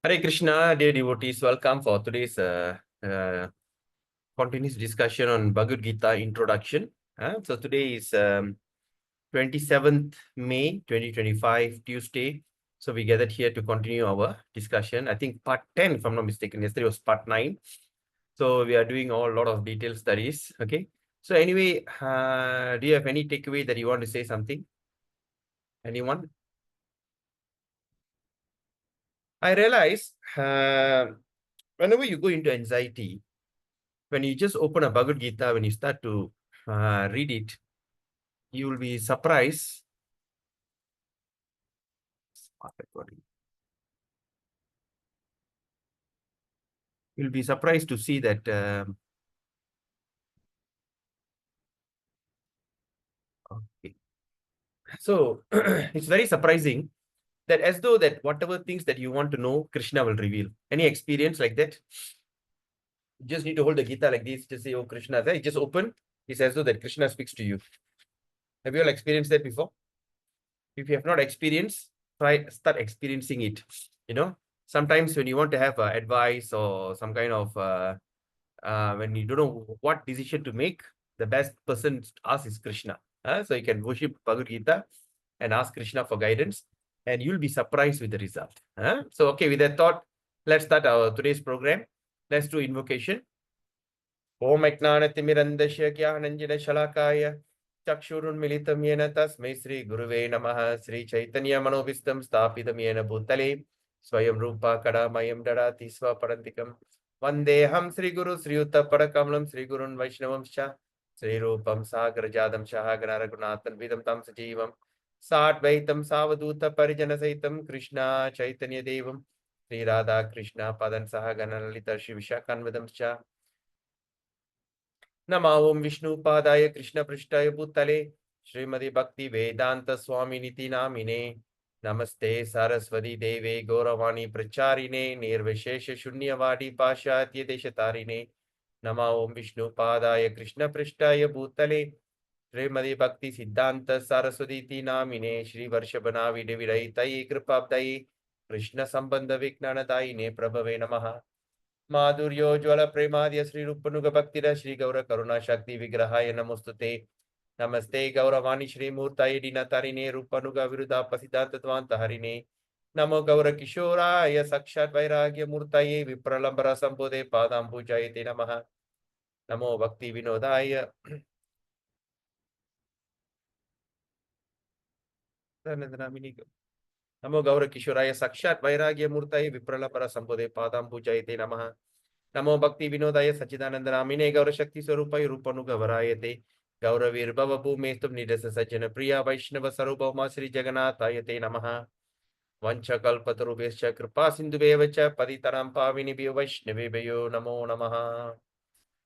Hare Krishna, dear devotees, welcome for today's continuous discussion on Bhagavad Gita introduction. So today is 27th May 2025, Tuesday. So we gathered here to continue our discussion. I think part 10, if I'm not mistaken. Yesterday was part 9. So we are doing a lot of detailed studies. Okay. So anyway, do you have any takeaway that you want to say something? Anyone? I realize whenever you go into anxiety, when you just open a Bhagavad Gita, when you start to read it, you will be surprised. You'll be surprised to see that. Okay. So it's very surprising that as though that whatever things that you want to know, Krishna will reveal. Any experience like that? You just need to hold the Gita like this to say, "Oh, Krishna," there. You just open. It's as though that Krishna speaks to you. Have you all experienced that before? If you have not experienced, start experiencing it. Sometimes when you want to have advice or some kind of when you don't know what decision to make, the best person to ask is Krishna. So you can worship Bhagavad Gita and ask Krishna for guidance, and you'll be surprised with the result. So, okay, with that thought, let's start our today's program. Let's do invocation. Om Ajnanatimirandasya Jnananjana Shalakaya Chakshurunmilitam Yena Tasmai Sri Guruve Namaha Sri Chaitanya Manobhistam Sthapitam Yena Bhutale Swayam Rupa Kadamayam Dadati Swaparantikam Vandeham Sri Guru Sri Utta Padakamalam Sri Gurun Vaishnavam Sha Sri Rupam Sagrajadam Shahagana Raghunathan Vidam Tam Sajivam Sadvaitam Savaduta Parijana Saitam Krishna Chaitanya Devam Sri Radha Krishna Padan Sahagana Lalita Shri Vishakanvidam Sha नमा ओम विष्णु पादाय कृष्ण पृष्ठाय भूतले श्रीमदि भक्ति वेदांत स्वामी निति नामिने नमस्ते सरस्वती देवे गौरवाणी प्रचारिणे निर्विशेष शून्यवादी पाशात्य देशतारिणे नमा ओम विष्णु पादाय कृष्ण पृष्ठाय भूतले श्रीमदि भक्ति सिद्धांत सरस्वती नामिने श्री वर्षभनावि विरहितये कृपाब्दये कृष्ण संबंध विज्ञानदायिने प्रभवे नमः माधुर्योज्वल प्रेमाद्य श्री रूपनुग भक्तिर श्री गौर करुणा शक्ति विग्रहाय नमोस्तुते नमस्ते गौरवाणी श्री मूर्ताय दीनतारिणे रूपनुग विरुद्धापसिद्धांतत्वांत हरिणे नमो गौर किशोराय साक्षात् वैराग्य मूर्तये विप्रलंबर संबोधे पादांबुजायते नमः नमो भक्ति विनोदाय नमो गौर किशोराय साक्षात् वैराग्य मूर्तये विप्रलंबर संबोधे पादांबुजायते नमः नमो भक्ति विनोदाय सच्चिदानंद नामिने गौर शक्ति स्वरूपाय रूपनुगवरायते गौरवीर्भव भूमेस्तुम निरस सज्जन प्रिया वैष्णव स्वरूपमा श्री जगन्नाथाय ते नमः वंशकल्पतरुभ्यश्च कृपा सिन्धुभ्येव च पतितरां पावनेभ्यो वैष्णवेभ्यो नमो नमः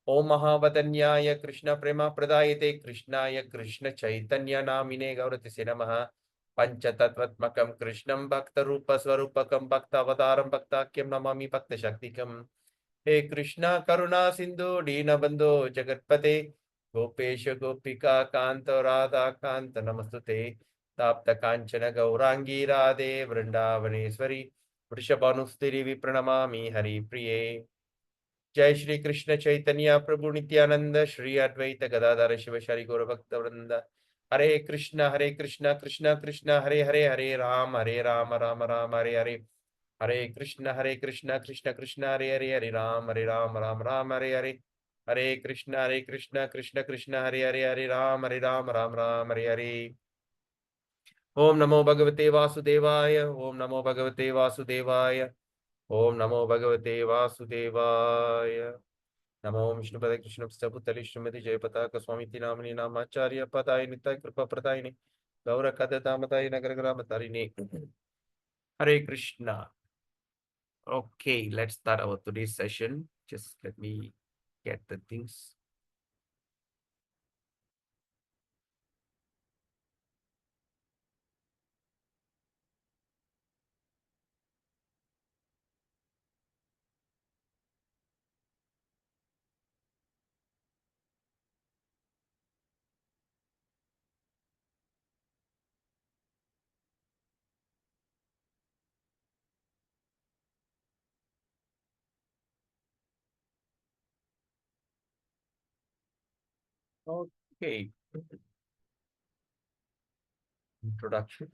ओम महावदन्याय कृष्ण प्रेम प्रदायते कृष्णाय कृष्ण चैतन्य नामिने गौरतिसे नमः पंचतत्त्वात्मकं कृष्णं भक्तरूप स्वरूपकं भक्तावतारं भक्ताख्यं नमामि भक्तशक्तिकम् हे कृष्णा करुणा सिंधु दीनबंधो जगत्पते गोपेश गोपिका कांत राधा कांत नमस्तुते ताप्त कांचन गौरांगी राधे वृंदावनेश्वरी वृषभानुस्तिरी विप्रणमामि हरि प्रिये जय श्री कृष्ण चैतन्य प्रभु नित्यानंद श्री अद्वैत गदाधर शिव शरि गौर भक्त वृंद हरे कृष्ण कृष्ण कृष्ण हरे हरे हरे राम राम राम हरे हरे हरे कृष्ण कृष्ण कृष्ण हरे राम राम हरे हरे हरे कृष्ण कृष्ण कृष्ण हरे राम राम हरे हरे ओम नमो भगवते वासुदेवाय ओम नमो भगवते वासुदेवाय ओम नमो भगवते वासुदेवाय नमो विष्णुपदे कृष्णपृष्ठभूतले श्रीमती जयपताक स्वामी नामिनी नामाचार्य पदाय नित्य कृपा प्रदायिने गौर कथामताय नगर ग्रामतारिणे हरे Krishna. Okay, let's start our today's session. Just let me get the things. Okay. Introduction.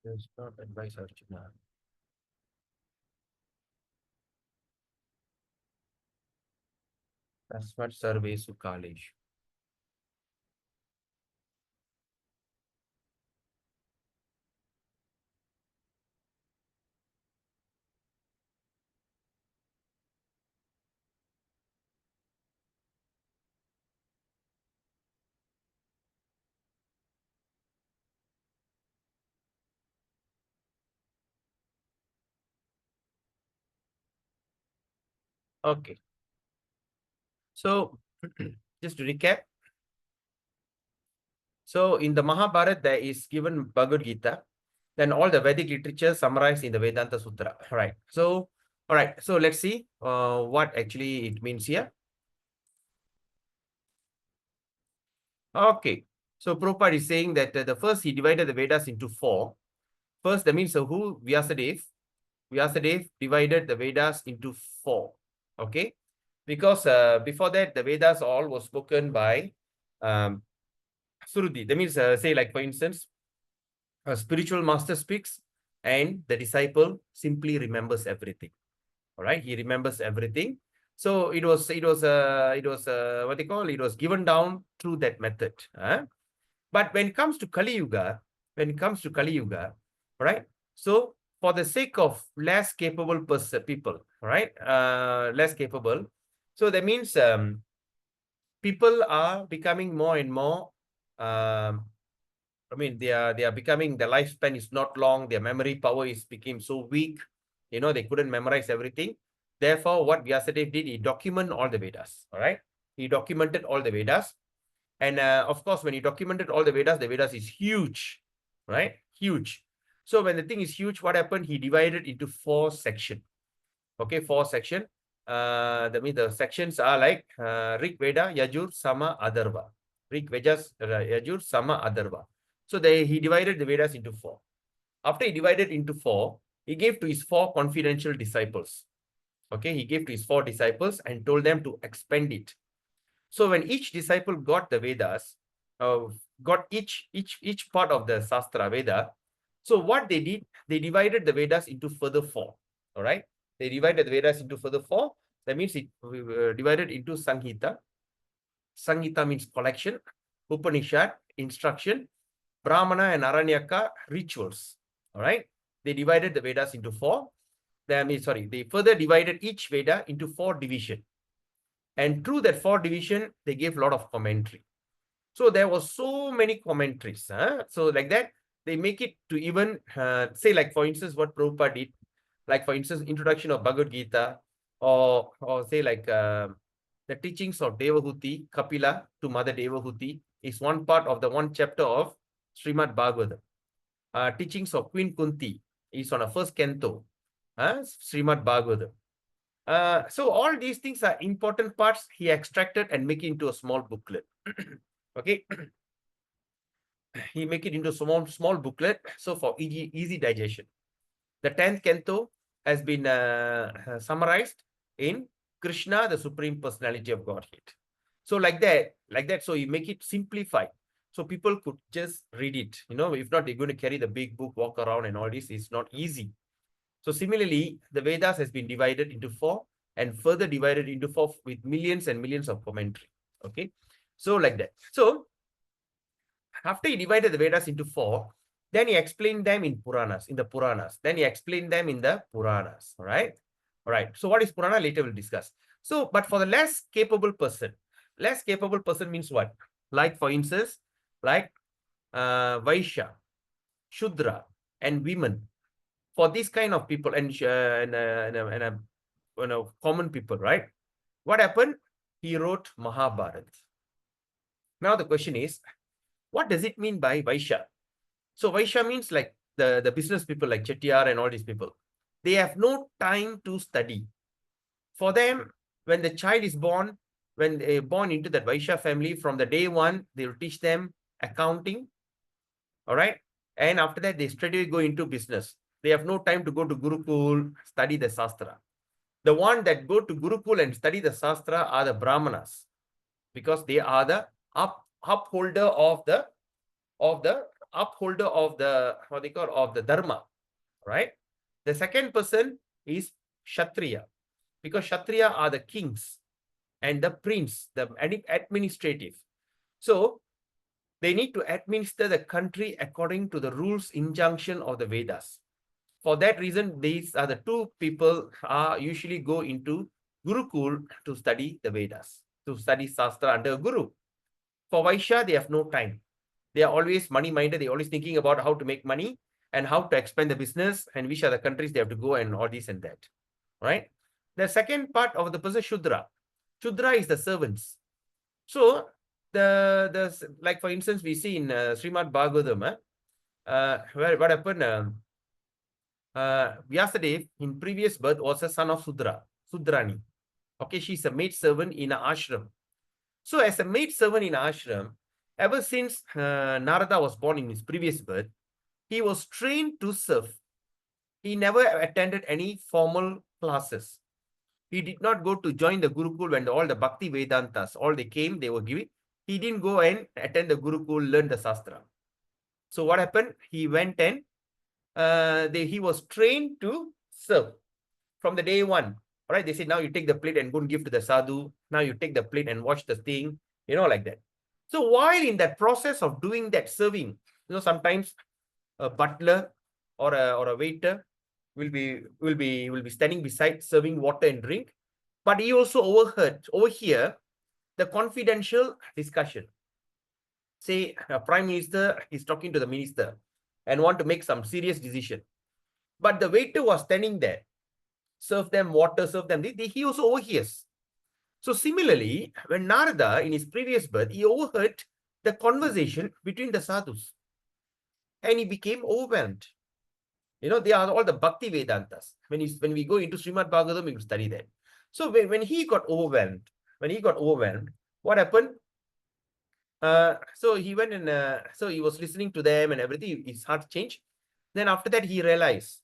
Does not advise Arjuna. Tasmat Sarvesu Kaleshu. Okay. So, just to recap. So, in the Mahabharata, there is given Bhagavad Gita. Then all the Vedic literature summarized in the Vedanta Sutra. Right. So, all right. So, let's see what actually it means here. Okay. So, Prabhupada is saying that the first he divided the Vedas into four. First, that means who? Vyasadeva. Vyasadeva divided the Vedas into four. Okay. Because before that, the Vedas all was spoken by Suruti. That means, say, like for instance, a spiritual master speaks and the disciple simply remembers everything. All right. He remembers everything. So what they call, it was given down through that method. But when it comes to Kali Yuga, right? So for the sake of less capable people, right? Less capable. So that means people are becoming more and more. I mean, they are becoming, the lifespan is not long. Their memory power is became so weak. They couldn't memorize everything. Therefore, what Vyasadeva did, he documented all the Vedas. All right, he documented all the Vedas. And of course, when he documented all the Vedas is huge, right? Huge. So when the thing is huge, what happened? He divided into four sections. Okay, four sections. That means the sections are like Rig Veda, Yajur, Sama, Atharva. Rig Vedas, Yajur, Sama, Atharva. So he divided the Vedas into four. After he divided into four, he gave to his four confidential disciples. Okay, he gave to his four disciples and told them to expand it. So when each disciple got the Vedas, got each part of the Shastra Veda, so what they did, they divided the Vedas into further four. All right, they divided the Vedas into further four. That means it divided into Sanghita. Sanghita means collection, Upanishad, instruction, Brahmana and Aranyaka, rituals. All right, they divided the Vedas into four. They further divided each Veda into four divisions. And through that four division, they gave a lot of commentary. So there was so many commentaries. So like that, they make it to even, say like for instance, what Prabhupada did, like for instance, introduction of Bhagavad Gita, or say like the teachings of Devahuti, Kapila to Mother Devahuti is one part of the one chapter of Srimad Bhagavad. Teachings of Queen Kunti is on a first canto, Srimad Bhagavad. So all these things are important parts he extracted and make it into a small booklet. Okay. He make it into a small booklet. So for easy digestion. The 10th canto has been summarized in Krishna, the Supreme Personality of Godhead. So like that, so you make it simplified. So people could just read it. If not, they're going to carry the big book, walk around and all this. It's not easy. So similarly, the Vedas has been divided into four and further divided into four with millions and millions of commentary. Okay. So like that. So after he divided the Vedas into four, then he explained them in the Puranas. Then he explained them in the Puranas. All right. All right. So what is Purana? Later we'll discuss. So, but for the less capable person means what? Like for instance, like Vaishya, Shudra, and women. For these kind of people and common people, right? What happened? He wrote Mahabharata. Now the question is, what does it mean by Vaishya? So Vaishya means like the business people like Chettiar and all these people. They have no time to study. For them, when the child is born, when they're born into that Vaishya family, from the day one, they will teach them accounting. All right. And after that, they straightaway go into business. They have no time to go to Gurukul, study the Shastra. The one that go to Gurukul and study the Shastra are the Brahmanas, because they are the upholder of the what they call of the Dharma, right? The second person is Kshatriya, because Kshatriya are the kings and the prince, the administrative. So they need to administer the country according to the rules, injunction of the Vedas. For that reason, these are the two people usually go into Gurukul to study the Vedas, to study Shastra under Guru. For Vaishya, they have no time. They are always money-minded. They're always thinking about how to make money and how to expand the business and which are the countries they have to go and all this and that, right? The second part of the person, Shudra. Shudra is the servants. So, like for instance, we see in Srimad Bhagavatam, where what happened, Vyasadeva in previous birth was a son of Sudrani. Okay, she's a maid servant in an ashram. So as a maid servant in ashram, ever since Narada was born in his previous birth, he was trained to serve. He never attended any formal classes. He did not go to join the Gurukul when all the Bhakti Vedantas, all they came, they were giving. He didn't go and attend the Gurukul, learn the Shastra. So what happened? He went and he was trained to serve from the day one. All right, they said, now you take the plate and go and give to the sadhu. Now you take the plate and wash the thing, like that. So while in that process of doing that serving, sometimes a butler or a waiter will be standing beside serving water and drink, but he also overhear the confidential discussion. Say a prime minister is talking to the minister and want to make some serious decision, but the waiter was standing there, serve them water, serve them. He also overhears. So similarly, when Narada in his previous birth, he overheard the conversation between the sadhus, and he became overwhelmed. They are all the Bhakti Vedantas. When we go into Srimad Bhagavatam, we will study that. So when he got overwhelmed, what happened? So he went and so he was listening to them and everything. His heart changed. Then after that, he realized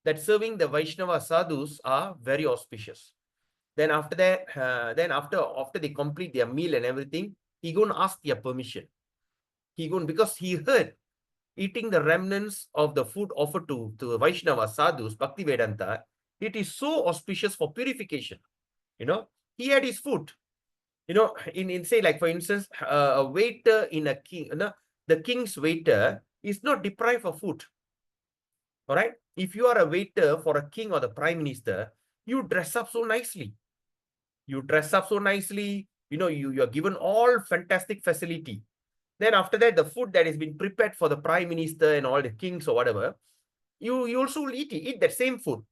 that serving the Vaishnava sadhus are very auspicious. Then after that, after they complete their meal and everything, he go and ask their permission. Because he heard eating the remnants of the food offered to Vaishnava sadhus, Bhakti Vedanta, it is so auspicious for purification. He had his food. In say, like for instance, a waiter in a king, the king's waiter is not deprived of food. All right. If you are a waiter for a king or the prime minister, you dress up so nicely. You are given all fantastic facility. Then after that, the food that has been prepared for the prime minister and all the kings or whatever, you also will eat that same food,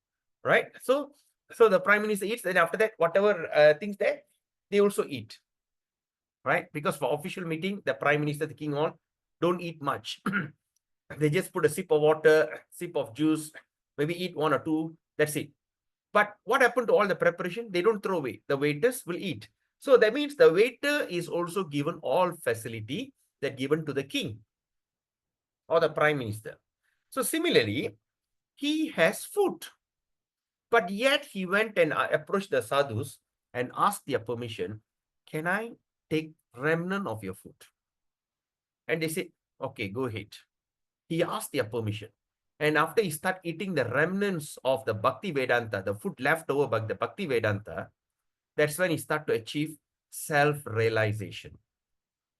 right? So the prime minister eats, and after that, whatever things there, they also eat, right? Because for official meeting, the prime minister, the king, all don't eat much. They just put a sip of water, sip of juice, maybe eat one or two. That's it. But what happened to all the preparation? They don't throw away. The waiters will eat. So that means the waiter is also given all facility that given to the king or the prime minister. So similarly, he has food, but yet he went and approached the sadhus and asked their permission. Can I take remnant of your food? And they said, okay, go ahead. He asked their permission. And after he started eating the remnants of the Bhakti Vedanta, the food left over by the Bhakti Vedanta, that's when he started to achieve self-realization.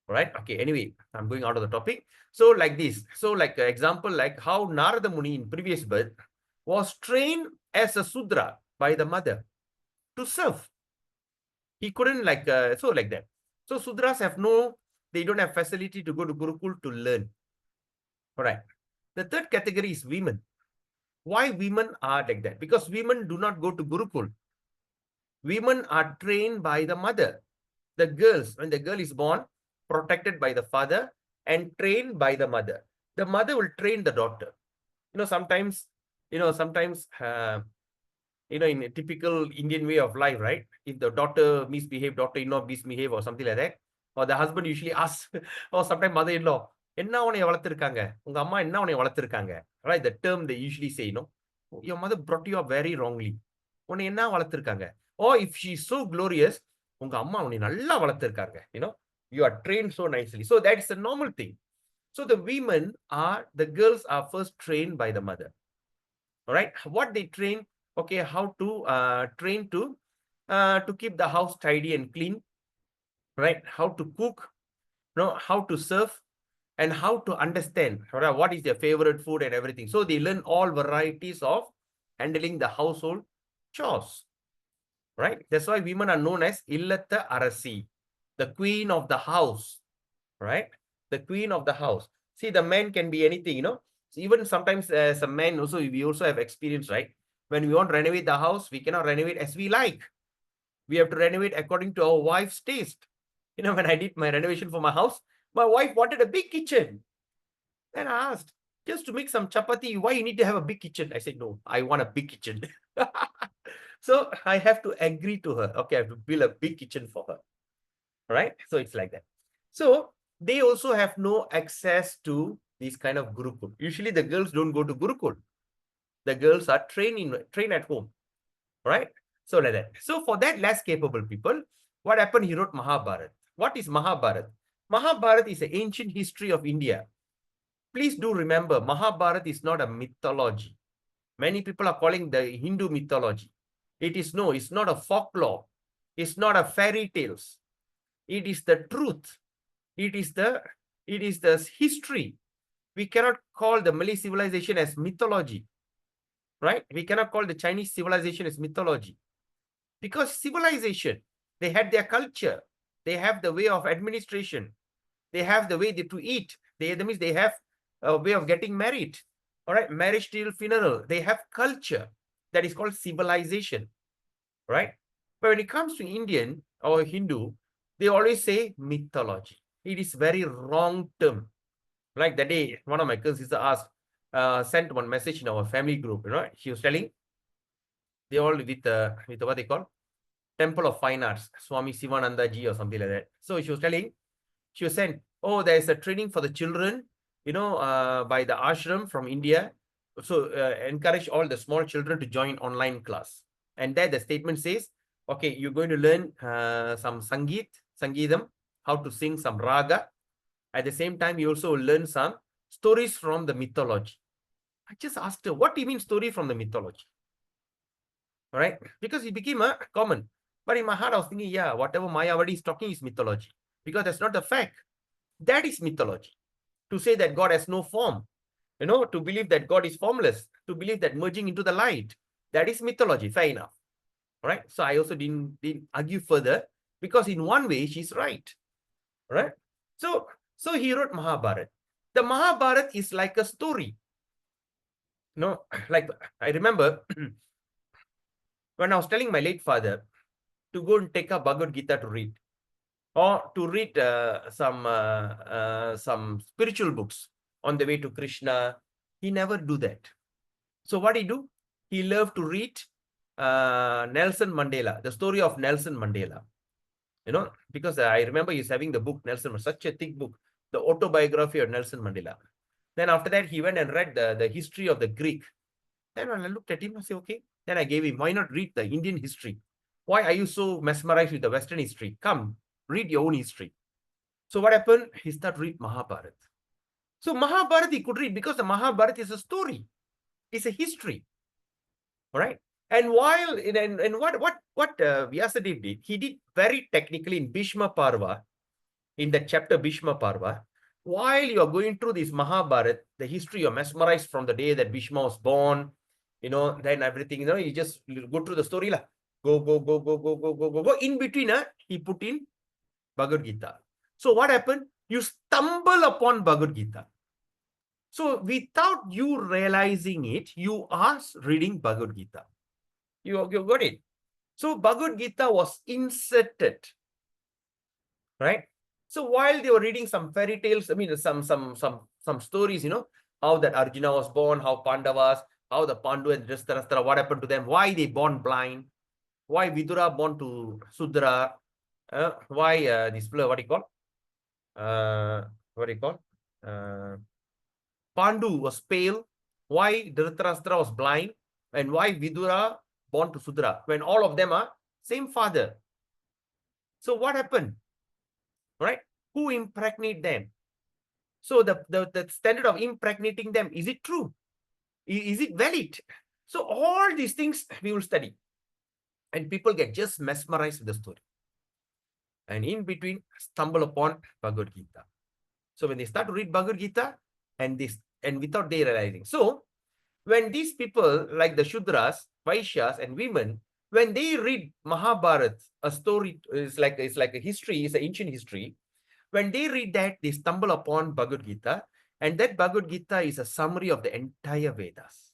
Right? Okay, anyway, I'm going out of the topic. So like this. So like an example, like how Narada Muni in previous birth was trained as a Sudra by the mother to serve. He couldn't like that. So Sudras they don't have facility to go to Gurukul to learn. All right. The third category is women. Why women are like that? Because women do not go to Gurukul. Women are trained by the mother. The girls, when the girl is born, protected by the father and trained by the mother. The mother will train the daughter. Sometimes, in a typical Indian way of life, right? If the daughter-in-law misbehave or something like that, or the husband usually asks, or sometimes mother-in-law, என்ன உன்னை வளர்த்திருக்காங்க? உங்க அம்மா என்ன உன்னை வளர்த்திருக்காங்க? Right? The term they usually say, your mother brought you up very wrongly. உன்னை என்ன வளர்த்திருக்காங்க? Or if she is so glorious, உங்க அம்மா உன்னை நல்லா வளர்த்திருக்காங்க. You are trained so nicely. So that's a normal thing. So the girls are first trained by the mother. All right? What they train, okay, how to train to keep the house tidy and clean, right? How to cook, how to serve, and how to understand what is their favorite food and everything. So they learn all varieties of handling the household chores, right? That's why women are known as Illatha Arasi, the queen of the house, right? The queen of the house. See, the man can be anything, So even sometimes as a man also, we also have experience, right? When we want to renovate the house, we cannot renovate as we like. We have to renovate according to our wife's taste. When I did my renovation for my house, my wife wanted a big kitchen. Then I asked, just to make some chapati, why you need to have a big kitchen? I said, no, I want a big kitchen. So I have to agree to her. Okay, I have to build a big kitchen for her. Right? So it's like that. So they also have no access to these kind of Gurukul. Usually the girls don't go to Gurukul. The girls are trained at home. Right? So like that. So for that less capable people, what happened? He wrote Mahabharat. What is Mahabharat? Mahabharat is an ancient history of India. Please do remember, Mahabharat is not a mythology. Many people are calling the Hindu mythology. It's not a folklore. It's not a fairy tales. It is the truth. It is the history. We cannot call the Malay civilization as mythology, right? We cannot call the Chinese civilization as mythology, because civilization, they had their culture, they have the way of administration, they have the way to eat. That means they have a way of getting married. All right, marriage till funeral. They have culture that is called civilization, right? But when it comes to Indian or Hindu, they always say mythology. It is very wrong term. Like that day, one of my cousins asked, sent one message in our family group. She was telling they all with what they call Temple of Fine Arts, Swami Sivananda Ji or something like that. So she was telling, she was saying, oh, there is a training for the children, by the ashram from India. So encourage all the small children to join online class. And there the statement says, okay, you're going to learn some Sangeetam, how to sing some raga. At the same time, you also learn some stories from the mythology. I just asked her, what do you mean story from the mythology? All right, because it became a common. But in my heart, I was thinking, yeah, whatever Mayavadi is talking is mythology, because that's not the fact. That is mythology. To say that God has no form, to believe that God is formless, to believe that merging into the light, that is mythology. Fair enough. All right. So I also didn't argue further, because in one way she's right. Right. So he wrote Mahabharat. The Mahabharat is like a story. Like I remember when I was telling my late father to go and take a Bhagavad Gita to read, or to read some spiritual books on the way to Krishna. He never do that. So what he do? He loved to read Nelson Mandela, the story of Nelson Mandela. Because I remember he's having the book Nelson, such a thick book, the autobiography of Nelson Mandela. Then after that, he went and read the history of the Greek. Then when I looked at him, I said, okay. Then I gave him, why not read the Indian history? Why are you so mesmerized with the Western history? Come, read your own history. So what happened? He started read Mahabharat. So Mahabharat he could read because the Mahabharat is a story. It's a history. All right. And while and what Vyasadeva did, he did very technically in Bhishma Parva, in the chapter Bhishma Parva. While you are going through this Mahabharat, the history, you're mesmerized from the day that Bhishma was born, then everything, you just go through the story. Go. In between, he put in Bhagavad Gita. So what happened? You stumble upon Bhagavad Gita. So without you realizing it, you are reading Bhagavad Gita. You got it. So Bhagavad Gita was inserted, right? So while they were reading some fairy tales, I mean some stories, how that Arjuna was born, how Pandavas, how the Pandu and Dhritarashtra, what happened to them, why they born blind, why Vidura born to Sudra, why this what do you call? Pandu was pale, why Dhritarashtra was blind, and why Vidura born to Sudra, when all of them are same father. So what happened? Right? Who impregnate them? So the standard of impregnating them, is it true? Is it valid? So all these things we will study. And people get just mesmerized with the story. And in between, stumble upon Bhagavad Gita. So when they start to read Bhagavad Gita, and without they realizing. So when these people, like the Shudras, Vaishyas, and women, when they read Mahabharata, a story is like a history, it's an ancient history. When they read that, they stumble upon Bhagavad Gita, and that Bhagavad Gita is a summary of the entire Vedas.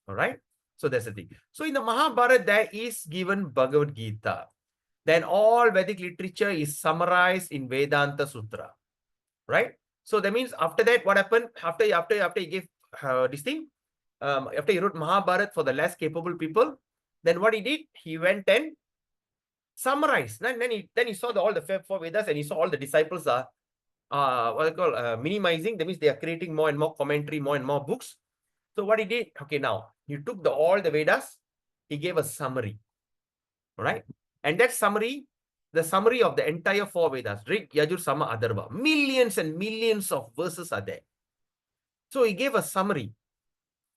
All right. So that's the thing. So in the Mahabharata, there is given Bhagavad Gita. Then all Vedic literature is summarized in Vedanta Sutra. Right? So that means after that, what happened? After he gave this thing, after he wrote Mahabharata for the less capable people, then what he did? He went and summarized. Then he saw all the four Vedas, and he saw all the disciples are what I call minimizing. That means they are creating more and more commentary, more and more books. So what he did? Okay, now he took all the Vedas. He gave a summary. Right? And that summary, the summary of the entire four Vedas, Rig, Yajur, Sama, Atharva, millions and millions of verses are there. So he gave a summary.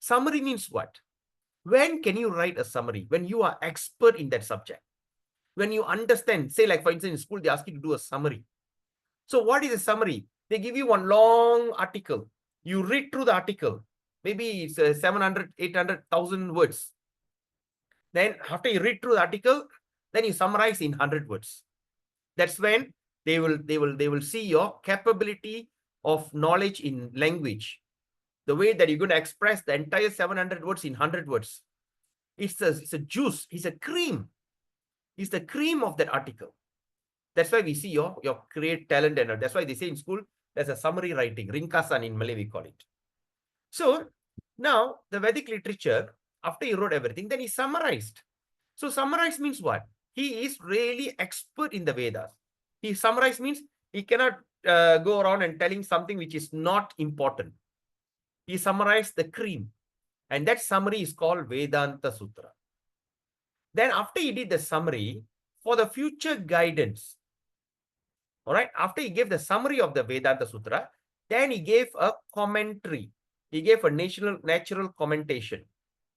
Summary means what? When can you write a summary? When you are expert in that subject. When you understand, say like for instance in school, they ask you to do a summary. So what is a summary? They give you one long article. You read through the article. Maybe it's 700, 800,000 words. Then after you read through the article, then you summarize in 100 words. That's when they will see your capability of knowledge in language. The way that you're going to express the entire 700 words in 100 words. It's a juice. It's a cream. It's the cream of that article. That's why we see your create talent, and that's why they say in school there's a summary writing, ringkasan in Malay we call it. So now the Vedic literature, after he wrote everything, then he summarized. So summarize means what? He is really expert in the Vedas. He summarized means he cannot go around and telling something which is not important. He summarized the cream, and that summary is called Vedanta Sutra. Then after he did the summary, for the future guidance, all right, after he gave the summary of the Vedanta Sutra, then he gave a commentary. He gave a natural commentation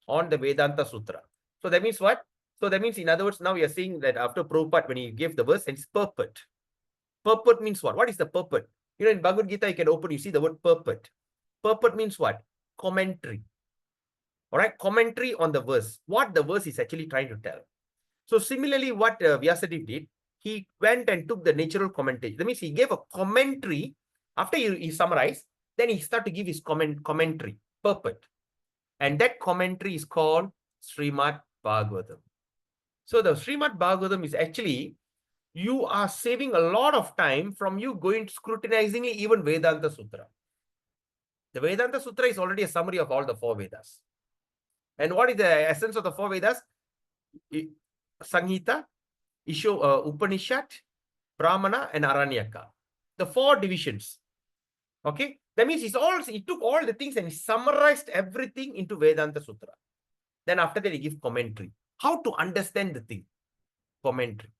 on the Vedanta Sutra. So that means what? So that means, in other words, now we are seeing that after Prabhupada, when he gave the verse, it's purport. Purport means what? What is the purport? You know, in Bhagavad Gita, you can open, you see the word purport. Purport means what? Commentary. All right, commentary on the verse. What the verse is actually trying to tell. So similarly, what Vyasadeva did, he went and took the natural commentation. That means he gave a commentary. After he summarized, then he started to give his commentary, purport. And that commentary is called Srimad Bhagavatam. So the Srimad Bhagavatam is actually, you are saving a lot of time from you going scrutinizing even Vedanta Sutra. The Vedanta Sutra is already a summary of all the four Vedas. And what is the essence of the four Vedas? Sanghita, Upanishad, Brahmana, and Aranyaka. The four divisions. Okay? That means he took all the things and he summarized everything into Vedanta Sutra. Then after that, he gives commentary. How to understand the thing? Commentary.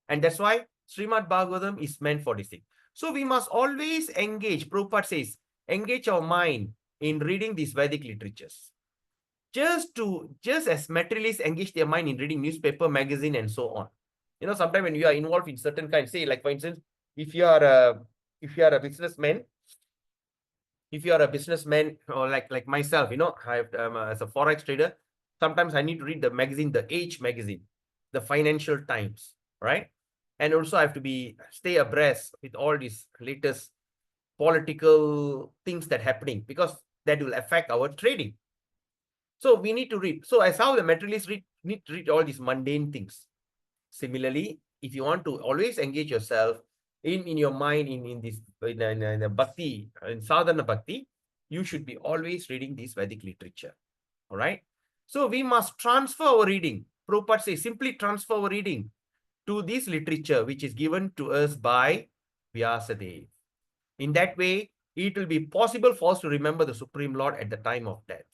And that's why Srimad Bhagavatam is meant for this thing. So we must always engage. Prabhupada says, engage our mind in reading these Vedic literatures. Just as materialists engage their mind in reading newspaper, magazine, and so on. You know, sometimes when you are involved in certain kinds, say like for instance, if you are a businessman, or like myself, you know, as a forex trader, sometimes I need to read the magazine, the Age magazine, the Financial Times, right? And also I have to stay abreast with all these latest political things that happening, because that will affect our trading. So we need to read. So as how the materialists need to read all these mundane things. Similarly, if you want to always engage yourself in your mind in the bhakti, in sadhana bhakti, you should be always reading this Vedic literature. All right. So we must transfer our reading. Prabhupada says, simply transfer our reading to this literature which is given to us by Vyasadeva. In that way, it will be possible for us to remember the Supreme Lord at the time of death.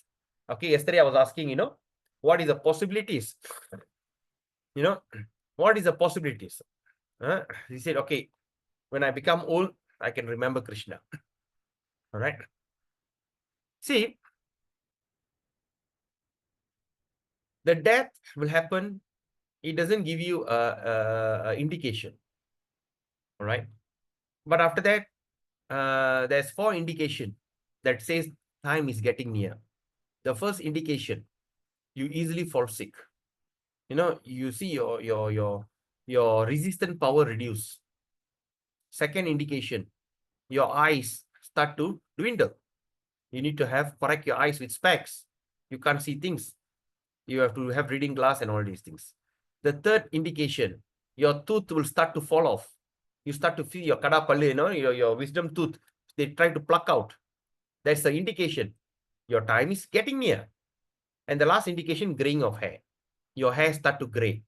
Okay, yesterday I was asking, what is the possibilities? What is the possibilities? He said, okay, when I become old, I can remember Krishna. All right. See, the death will happen. It doesn't give you a indication. All right. But after that, there's 4 indication that says time is getting near. The first indication, you easily fall sick. You see your resistant power reduce. Second indication, your eyes start to dwindle. You need to correct your eyes with specs. You can't see things. You have to have reading glass and all these things. The third indication, your tooth will start to fall off. You start to feel your kadapalle, your wisdom tooth. They try to pluck out. That's the indication. Your time is getting near. And the last indication, graying of hair. Your hair start to gray.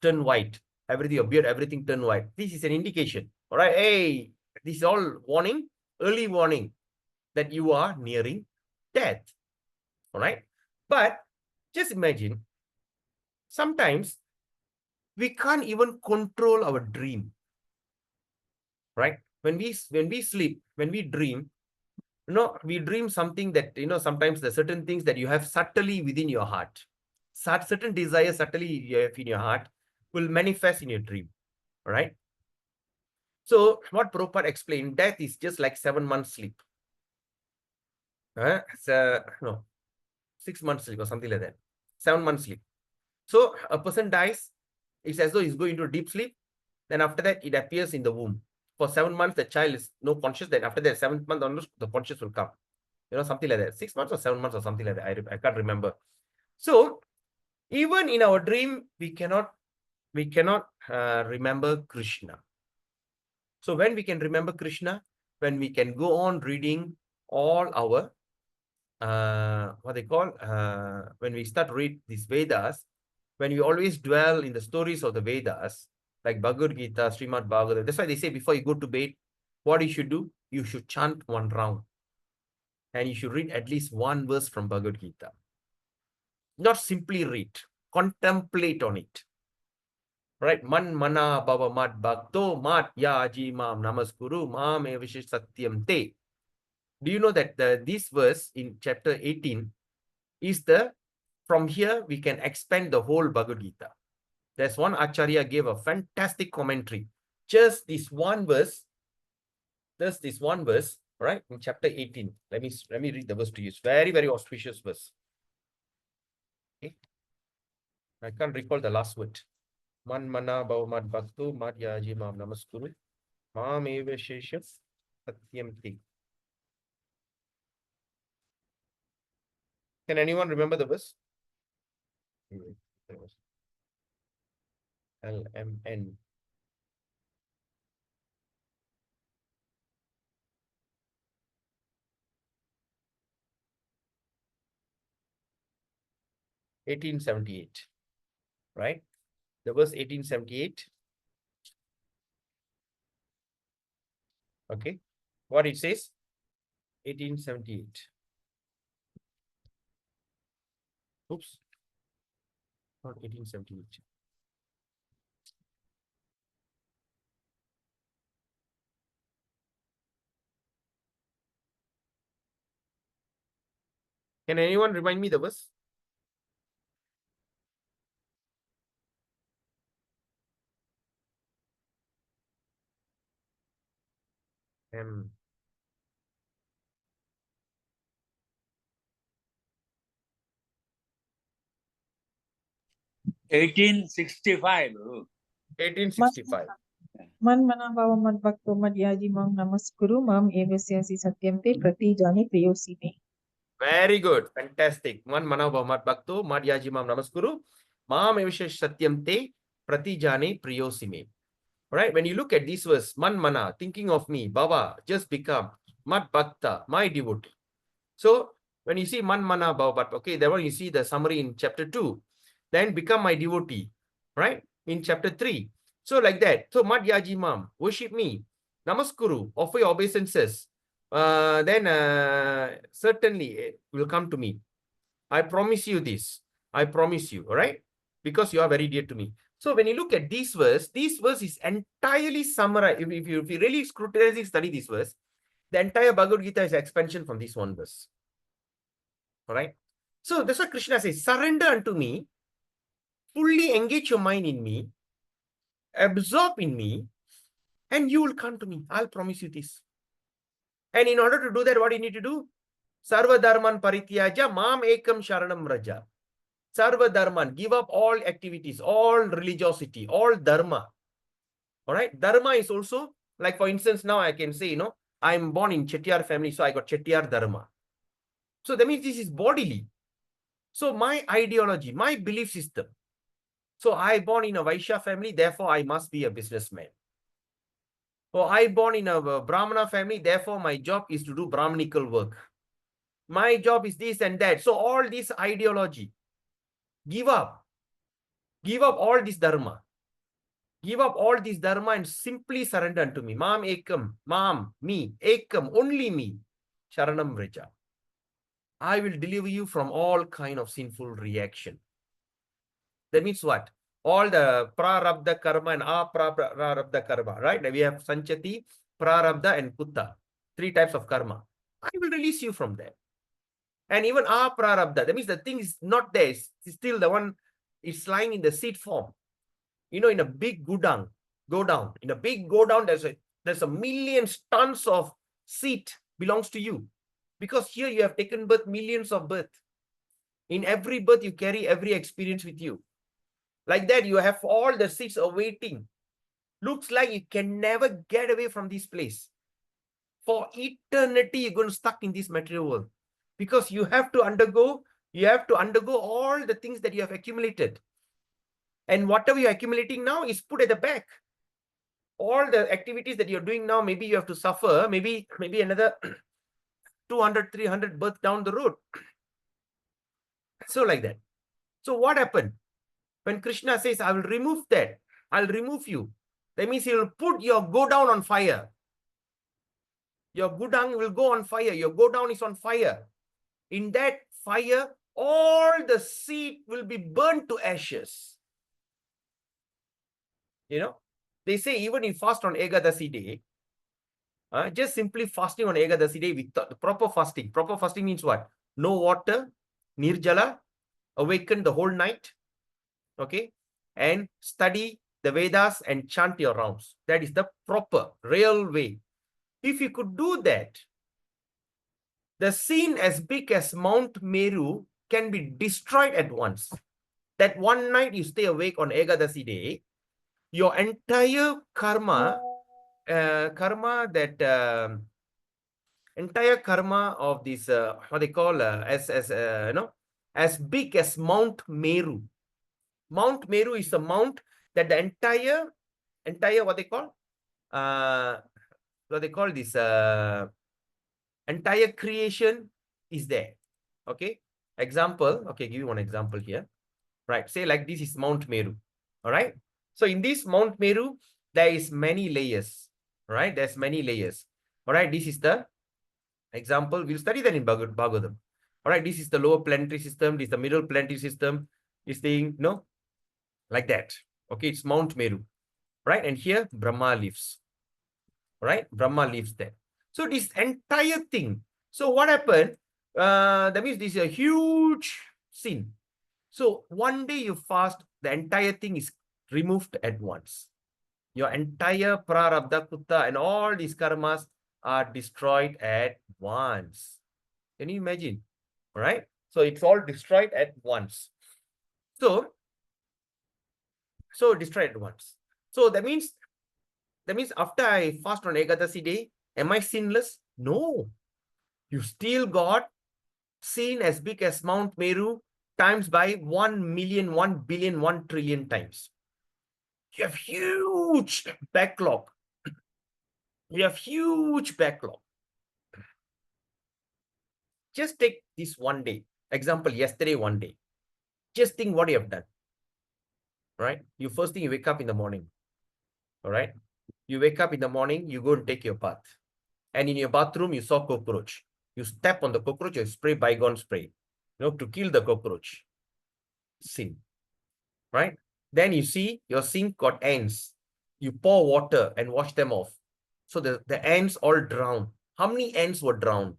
Turn white. Everything, your beard, everything turn white. This is an indication. All right. Hey, this is all warning, early warning that you are nearing death. All right. But just imagine, sometimes we can't even control our dream. Right? When we sleep, when we dream, we dream something that, sometimes the certain things that you have subtly within your heart. Certain desires subtly you have in your heart will manifest in your dream. All right? So what Prabhupada explained, death is just like 7 months sleep. 6 months sleep or something like that. 7 months sleep. So a person dies, it's as though he's going into deep sleep. Then after that, it appears in the womb. For 7 months, the child is no conscious. Then after that, 7th month onwards, the conscious will come. Something like that. 6 months or 7 months or something like that. I can't remember. So even in our dream, we cannot remember Krishna. So when we can remember Krishna, when we can go on reading all our when we start read these Vedas, when we always dwell in the stories of the Vedas, like Bhagavad Gita, Srimad Bhagavad, that's why they say before you go to bed, what you should do, you should chant 1 round. And you should read at least 1 verse from Bhagavad Gita. Not simply read, contemplate on it. Right? Man mana bhava mad bhakto mat yaji mam namaskuru mam evish satyam te. Do you know that this verse in chapter 18 is from here we can expand the whole Bhagavad Gita. There's one Acharya gave a fantastic commentary. Just this one verse, right, in chapter 18. Let me read the verse to you. It's very, very auspicious verse. Okay. I can't recall the last word. Man mana bhava mad bhakto mad yaji mam namaskuru mam eva shesha satyam te. Can anyone remember the verse? LMN. (1878), right? The verse 1878. Okay, what it says? 1878. Oops, not 1878. Can anyone remind me the verse? M. 1865. 1865. Man manabhava mad bhakto mad yaji mam namaskuru mam evasyasi satyam te prati jani priyosi me. Very good. Fantastic. Man manava mat bhakto mad yaji mam namaskuru mam evishesh satyam te prati jane priyosime. Right? When you look at this verse, man mana, thinking of me, bhava, just become, mat bhakta, my devotee. So when you see man mana bhava, okay, then when you see the summary in chapter 2, then become my devotee, right? In chapter 3. So like that. So mad yaji mam, worship me. Namaskuru, offer your obeisances. then certainly it will come to me. I promise you this. I promise you, all right? Because you are very dear to me. So when you look at this verse is entirely summarized. If you really scrutinizing study this verse, the entire Bhagavad Gita is expansion from this one verse. All right? So that's what Krishna says, surrender unto me, fully engage your mind in me, absorb in me, and you will come to me. I'll promise you this. And in order to do that, what do you need to do? Sarva dharman parityaja mam ekam sharanam raja. Sarva dharman, give up all activities, all religiosity, all dharma. All right? Dharma is also, like for instance, now I can say, I'm born in Chettiar family, so I got Chettiar dharma. So that means this is bodily. So my ideology, my belief system. So I born in a Vaishya family, therefore I must be a businessman. Or I born in a Brahmana family, therefore my job is to do Brahmanical work. My job is this and that. So all this ideology, give up. Give up all this dharma. Give up all this dharma and simply surrender unto me. Mam ekam, mam, me, ekam, only me. Sharanam Vraja. I will deliver you from all kind of sinful reaction. That means what? All the prarabdha karma and aprarabdha karma, right? We have sanchati, prarabdha, and kutta. 3 types of karma. I will release you from that. And even aprarabdha, that means the thing is not there. It's still the one is lying in the seed form. In a big go down, in a big go down, there's a million tons of seed belongs to you. Because here you have taken birth, millions of birth. In every birth, you carry every experience with you. Like that, you have all the seeds awaiting. Looks like you can never get away from this place. For eternity, you're going to stuck in this material world. Because you have to undergo all the things that you have accumulated. And whatever you're accumulating now is put at the back. All the activities that you're doing now, maybe you have to suffer, maybe another 200, 300 births down the road. So like that. So what happened? When Krishna says, I will remove that, I'll remove you. That means he will put your go down on fire. Your gudang will go on fire. Your go down is on fire. In that fire, all the seed will be burnt to ashes. They say even if fast on Ekadasi day, just simply fasting on Ekadasi day with proper fasting. Proper fasting means what? No water, nirjala, awaken the whole night, okay, and study the Vedas and chant your rounds. That is the proper, real way. If you could do that, the scene as big as Mount Meru can be destroyed at once. That one night you stay awake on Ekadasi day, your entire karma, entire karma of this, what they call as big as Mount Meru. Mount Meru is a mount that the entire what they call this entire creation is there. Okay. Example. Okay, give you one example here. Right. Say like this is Mount Meru. All right. So in this Mount Meru, there is many layers. Right. There's many layers. All right. This is the example. We'll study that in Bhagavad. All right. This is the lower planetary system. This is the middle planetary system. This thing, like that. Okay. It's Mount Meru. Right. And here Brahma lives. Right. Brahma lives there. So this entire thing. So what happened? That means this is a huge sin. So one day you fast, the entire thing is removed at once. Your entire prarabdha, kutta, and all these karmas are destroyed at once. Can you imagine? All right. So it's all destroyed at once. So destroyed at once. So that means after I fast on Ekadasi day, am I sinless? No. You still got sin as big as Mount Meru times by 1 million, 1 billion, 1 trillion times. You have huge backlog. You have huge backlog. Just take this one day. Example, yesterday, one day. Just think what you have done. Right? You first thing, you wake up in the morning. All right? You wake up in the morning, you go and take your bath. and in your bathroom you saw cockroach. You step on the cockroach, you spray bygone spray, to kill the cockroach. Sin, right? Then you see your sink got ants. You pour water and wash them off. So the ants all drown. How many ants were drowned?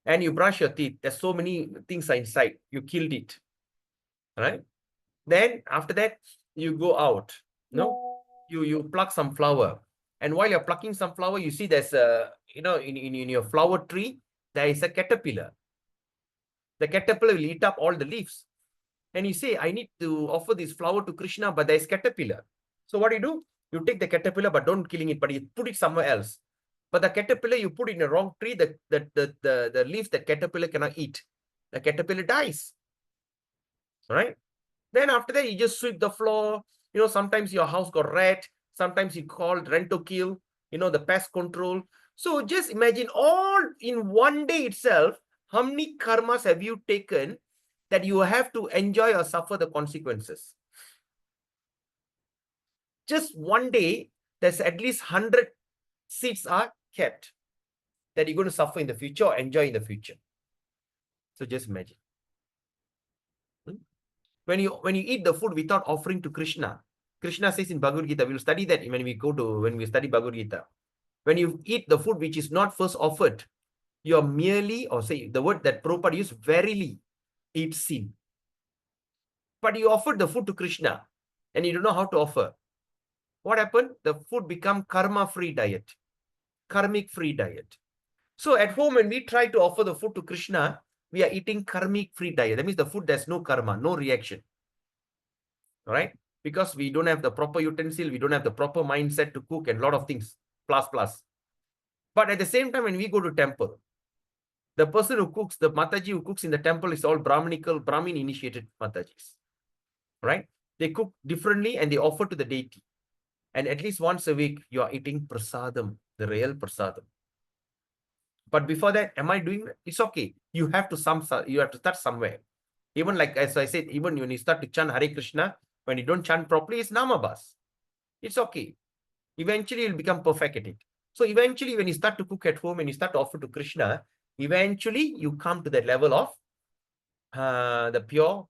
And you brush your teeth. There's so many things inside. You killed it, right? Then after that, you go out. You pluck some flower. And while you're plucking some flower, you see there's a, in your flower tree, there is a caterpillar. The caterpillar will eat up all the leaves. And you say, I need to offer this flower to Krishna, but there is caterpillar. So what do? You take the caterpillar, but don't killing it, but you put it somewhere else. But the caterpillar you put in the wrong tree, the leaf that caterpillar cannot eat. The caterpillar dies. Right? Then after that, you just sweep the floor. Sometimes your house got rat. Sometimes you call rent to kill, the pest control. So just imagine all in one day itself, how many karmas have you taken that you have to enjoy or suffer the consequences? Just one day, there's at least 100 seeds are kept that you're going to suffer in the future or enjoy in the future. So just imagine. When you eat the food without offering to Krishna, Krishna says in Bhagavad Gita, we'll study that when we study Bhagavad Gita. When you eat the food which is not first offered, you are merely, or say the word that Prabhupada used, verily, eat sin. But you offered the food to Krishna and you don't know how to offer. What happened? The food become karma-free diet, karmic-free diet. So at home, when we try to offer the food to Krishna, we are eating karmic-free diet. That means the food, there's no karma, no reaction. All right? Because we don't have the proper utensil, we don't have the proper mindset to cook and a lot of things, plus. But at the same time, when we go to temple, the person who cooks, the Mataji who cooks in the temple is all Brahmin initiated Matajis. Right? They cook differently and they offer to the deity. And at least once a week, you are eating prasadam, the real prasadam. But before that, am I doing that? It's okay. You have to start somewhere. Even like, as I said, even when you start to chant Hare Krishna, when you don't chant properly, it's namabas. It's okay. Eventually, you'll become perfect at it. So eventually, when you start to cook at home and you start to offer to Krishna, eventually you come to that level of the pure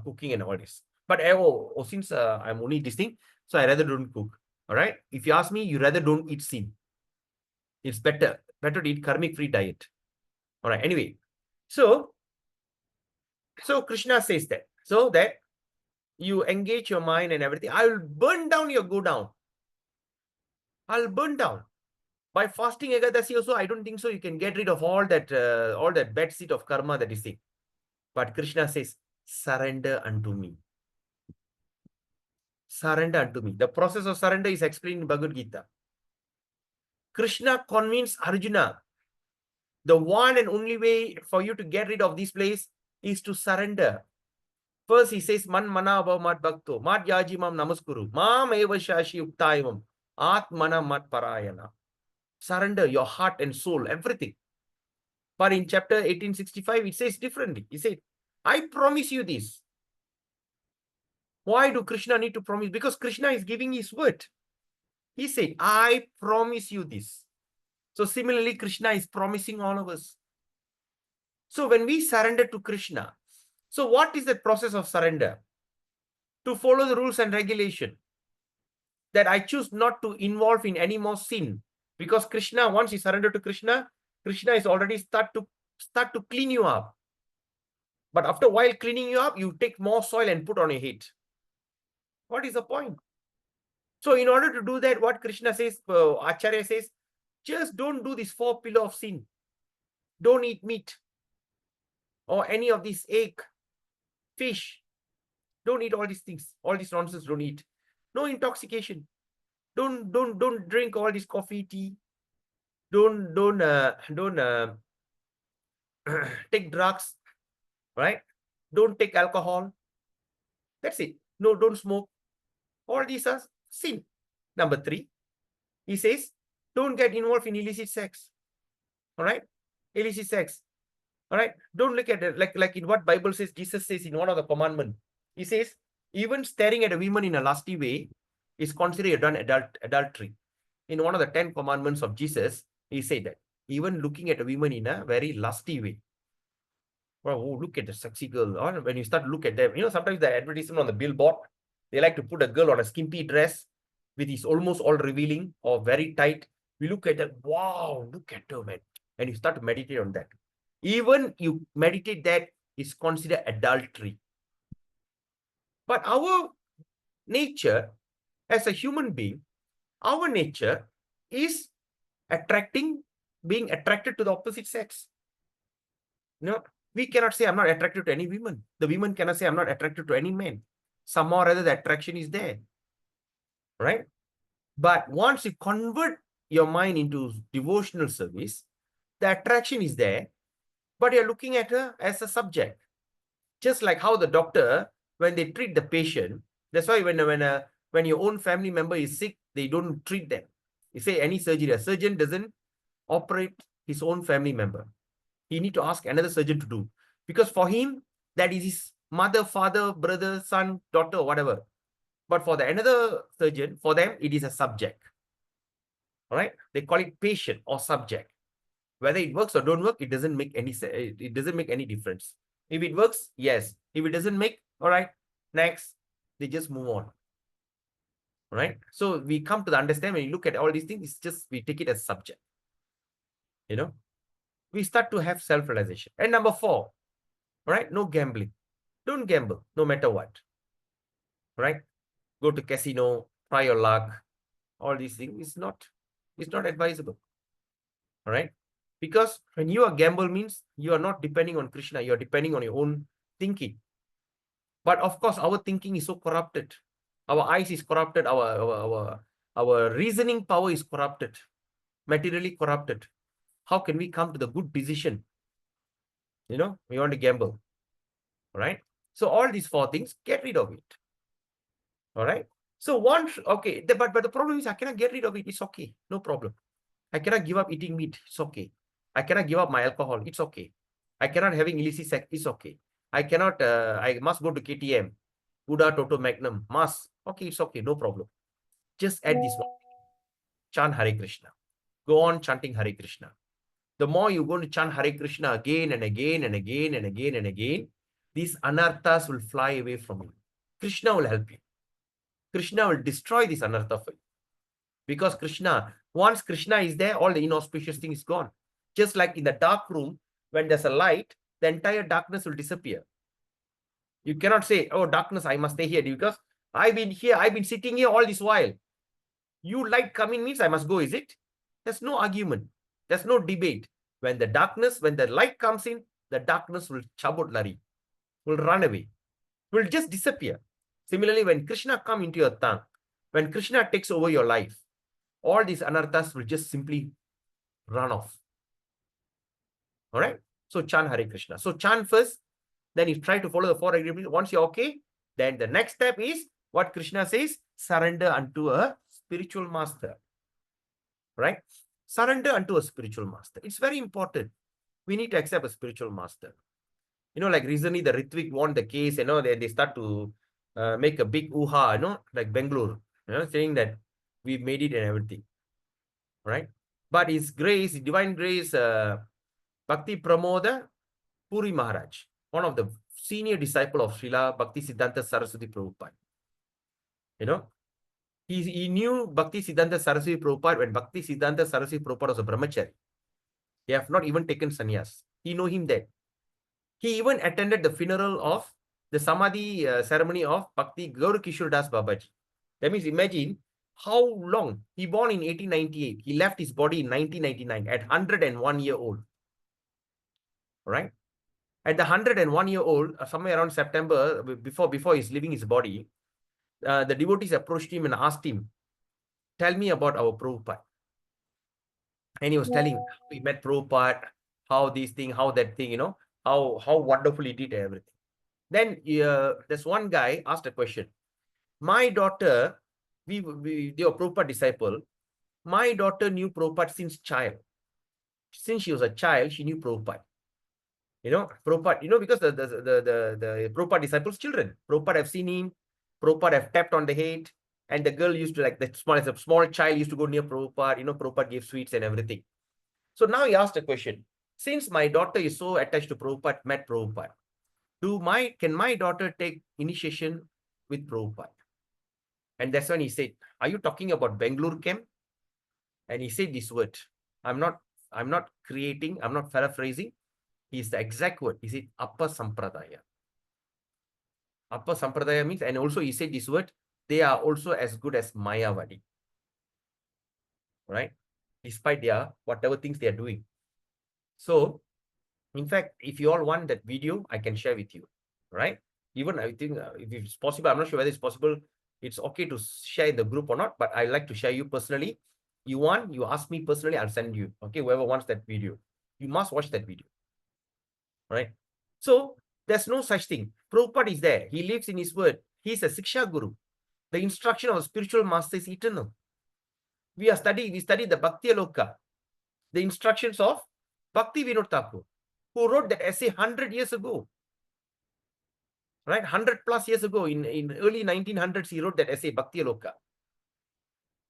cooking and all this. But since I'm only this thing, so I rather don't cook. All right. If you ask me, you rather don't eat sin. It's better to eat karmic-free diet. All right. Anyway, so Krishna says that, so that you engage your mind and everything. I will burn down your go down. I'll burn down. By fasting Ekadasi also, I don't think so you can get rid of all that bad seed of karma that is sick. But Krishna says, surrender unto me. Surrender unto me. The process of surrender is explained in Bhagavad Gita. Krishna convinced Arjuna, the one and only way for you to get rid of this place is to surrender. First he says, Man mana abhav mat bhakto, mat yaji mam namaskuru, mam eva shashi uktaivam, atmana mat parayana. Surrender your heart and soul, everything. But in chapter 1865, it says differently. He said, I promise you this. Why do Krishna need to promise? Because Krishna is giving his word. He said, I promise you this. So similarly, Krishna is promising all of us. So when we surrender to Krishna, so what is the process of surrender? To follow the rules and regulation. That I choose not to involve in any more sin. Because Krishna, once you surrender to Krishna, Krishna is already start to clean you up. But after a while cleaning you up, you take more soil and put on your head. What is the point? So in order to do that, what Krishna says, Acharya says, just don't do this 4 pillars of sin. Don't eat meat or any of these egg, fish. Don't eat all these things. All these nonsense, don't eat. No intoxication. Don't drink all this coffee, tea. Don't take drugs, right? Don't take alcohol. That's it. No, don't smoke. All these are sin. Number 3, he says, don't get involved in illicit sex. All right? Illicit sex. All right? Don't look at it like in what Bible says, Jesus says in one of the commandments. He says, even staring at a woman in a lusty way is considered done adultery. in one of the 10 commandments of Jesus, he said that even looking at a woman in a very lusty way. Oh, look at the sexy girl. Or when you start to look at them, sometimes the advertisement on the billboard, they like to put a girl on a skimpy dress with his almost all revealing or very tight. We look at that, wow, look at her, man. And you start to meditate on that. Even you meditate that is considered adultery. But our nature as a human being, our nature is being attracted to the opposite sex. We cannot say I'm not attracted to any woman. The women cannot say I'm not attracted to any man. Somehow or other, the attraction is there, right? But once you convert your mind into devotional service, the attraction is there, but you're looking at her as a subject. Just like how the doctor, when they treat the patient, that's why when your own family member is sick, they don't treat them. You say any surgery, a surgeon doesn't operate his own family member. He need to ask another surgeon to do. Because for him, that is his mother, father, brother, son, daughter, whatever. But for another surgeon, for them, it is a subject. All right? They call it patient or subject. Whether it works or don't work, it doesn't make any difference. If it works, yes. If it doesn't make, all right, next, they just move on. All right? So we come to the understand when you look at all these things, it's just we take it as subject. We start to have self-realization. And number 4, right? No gambling. Don't gamble, no matter what. Right? Go to casino, try your luck. All these things is not advisable. All right? Because when you are gamble means you are not depending on Krishna, you are depending on your own thinking. But of course, our thinking is so corrupted. Our eyes is corrupted, our reasoning power is corrupted, materially corrupted. How can we come to the good decision? We want to gamble. All right? So all these 4 things, get rid of it. All right? So okay, but the problem is I cannot get rid of it. It's okay. No problem. I cannot give up eating meat. It's okay. I cannot give up my alcohol. It's okay. I cannot having illicit sex. It's okay. I cannot, I must go to KTM. Buddha Toto Magnum. Must. Okay, it's okay. No problem. Just add this one. Chant Hare Krishna. Go on chanting Hare Krishna. The more you're going to chant Hare Krishna again and again and again and again and again, these anarthas will fly away from you. Krishna will help you. Krishna will destroy this anartha for you. Because once Krishna is there, all the inauspicious thing is gone. Just like in the dark room, when there's a light, the entire darkness will disappear. You cannot say, oh, darkness, I must stay here because I've been sitting here all this while. You light coming means I must go, is it? There's no argument. There's no debate. When the light comes in, the darkness will chabot lari, will run away, will just disappear. Similarly, when Krishna comes into your tongue, when Krishna takes over your life, all these anarthas will just simply run off. All right? So chant Hare Krishna. So chant first, then you try to follow the 4 agreements. Once you're okay, then the next step is what Krishna says, surrender unto a spiritual master. Right? Surrender unto a spiritual master. It's very important. We need to accept a spiritual master. Like recently the Ritvik won the case, they start to make a big ooha, like Bangalore, saying that we made it and everything. Right? But His grace, divine grace, Bhakti Pramoda Puri Maharaj, one of the senior disciple of Srila Bhakti Siddhanta Saraswati Prabhupada. He knew Bhakti Siddhanta Saraswati Prabhupada when Bhakti Siddhanta Saraswati Prabhupada was a brahmachari. They have not even taken sannyas. He knew him there. He even attended the funeral of the Samadhi ceremony of Bhakti Gaur Kishore Das Babaji. That means imagine how long. He born in 1898. He left his body in 1999 at 101 year old. Right? At the 101 year old, somewhere around September, before he's leaving his body, the devotees approached him and asked him, tell me about our Prabhupada. And he was telling how he met Prabhupada, how this thing, how that thing, how wonderful he did everything. Then there's one guy asked a question. My daughter, they were Prabhupada disciple. My daughter knew Prabhupada since child. Since she was a child, she knew Prabhupada. Prabhupada, because the Prabhupada disciples' children. Prabhupada have seen him. Prabhupada have tapped on the head. And the girl used to, like, the small, as a small child, used to go near Prabhupada. Prabhupada gave sweets and everything. So now he asked a question. Since my daughter is so attached to Prabhupada, met Prabhupada, can my daughter take initiation with Prabhupada? And that's when he said, are you talking about Bangalore camp? And he said this word. I'm not creating, I'm not paraphrasing. He's the exact word. He said, Appa Sampradaya. Appa Sampradaya means, and also he said this word, they are also as good as Mayavadi. Right? Despite their whatever things they are doing. So, in fact, if you all want that video, I can share with you. Right? Even I think if it's possible, I'm not sure whether it's possible. It's okay to share in the group or not, but I like to share you personally. You want, you ask me personally, I'll send you. Okay, whoever wants that video, you must watch that video. Right? So there's no such thing. Prabhupada is there. He lives in his word. He's a Siksha Guru. The instruction of a spiritual master is eternal. We study the Bhakti Aloka, the instructions of Bhakti Vinod Thakur, who wrote that essay 100 years ago. Right? 100 plus years ago, in early 1900s, he wrote that essay, Bhakti Aloka.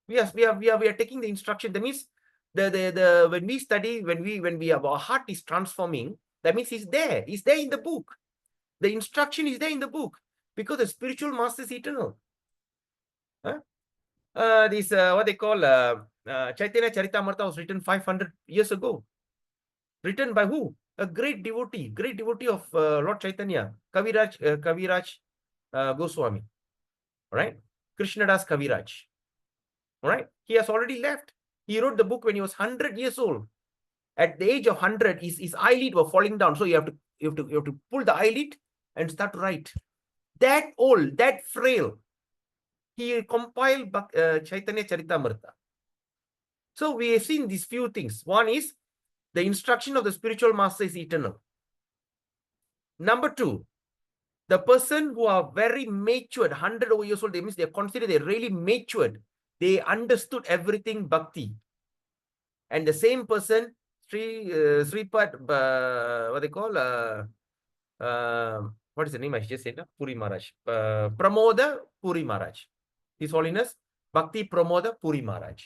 We are taking the instruction. That means when we study, our heart is transforming, that means it's there in the book. The instruction is there in the book, because the spiritual master is eternal. This what they call Chaitanya Charitamrita was written 500 years ago. Written by who? A great devotee of Lord Chaitanya, Kaviraj Goswami, right? Krishnadas Kaviraj. Right? He has already left. He wrote the book when he was 100 years old. At the age of 100, his eyelid were falling down. So you have to pull the eyelid and start to write. That old, that frail, he compiled Chaitanya Charitamrita. So we have seen these few things. One is the instruction of the spiritual master is eternal. Number two, the person who are very matured, 100 over years old, they means they're considered they're really matured. They understood everything bhakti. And the same person, Sripad, what they call, what is the name I just said? Puri Maharaj. Pramoda Puri Maharaj. His Holiness, Bhakti Pramoda Puri Maharaj.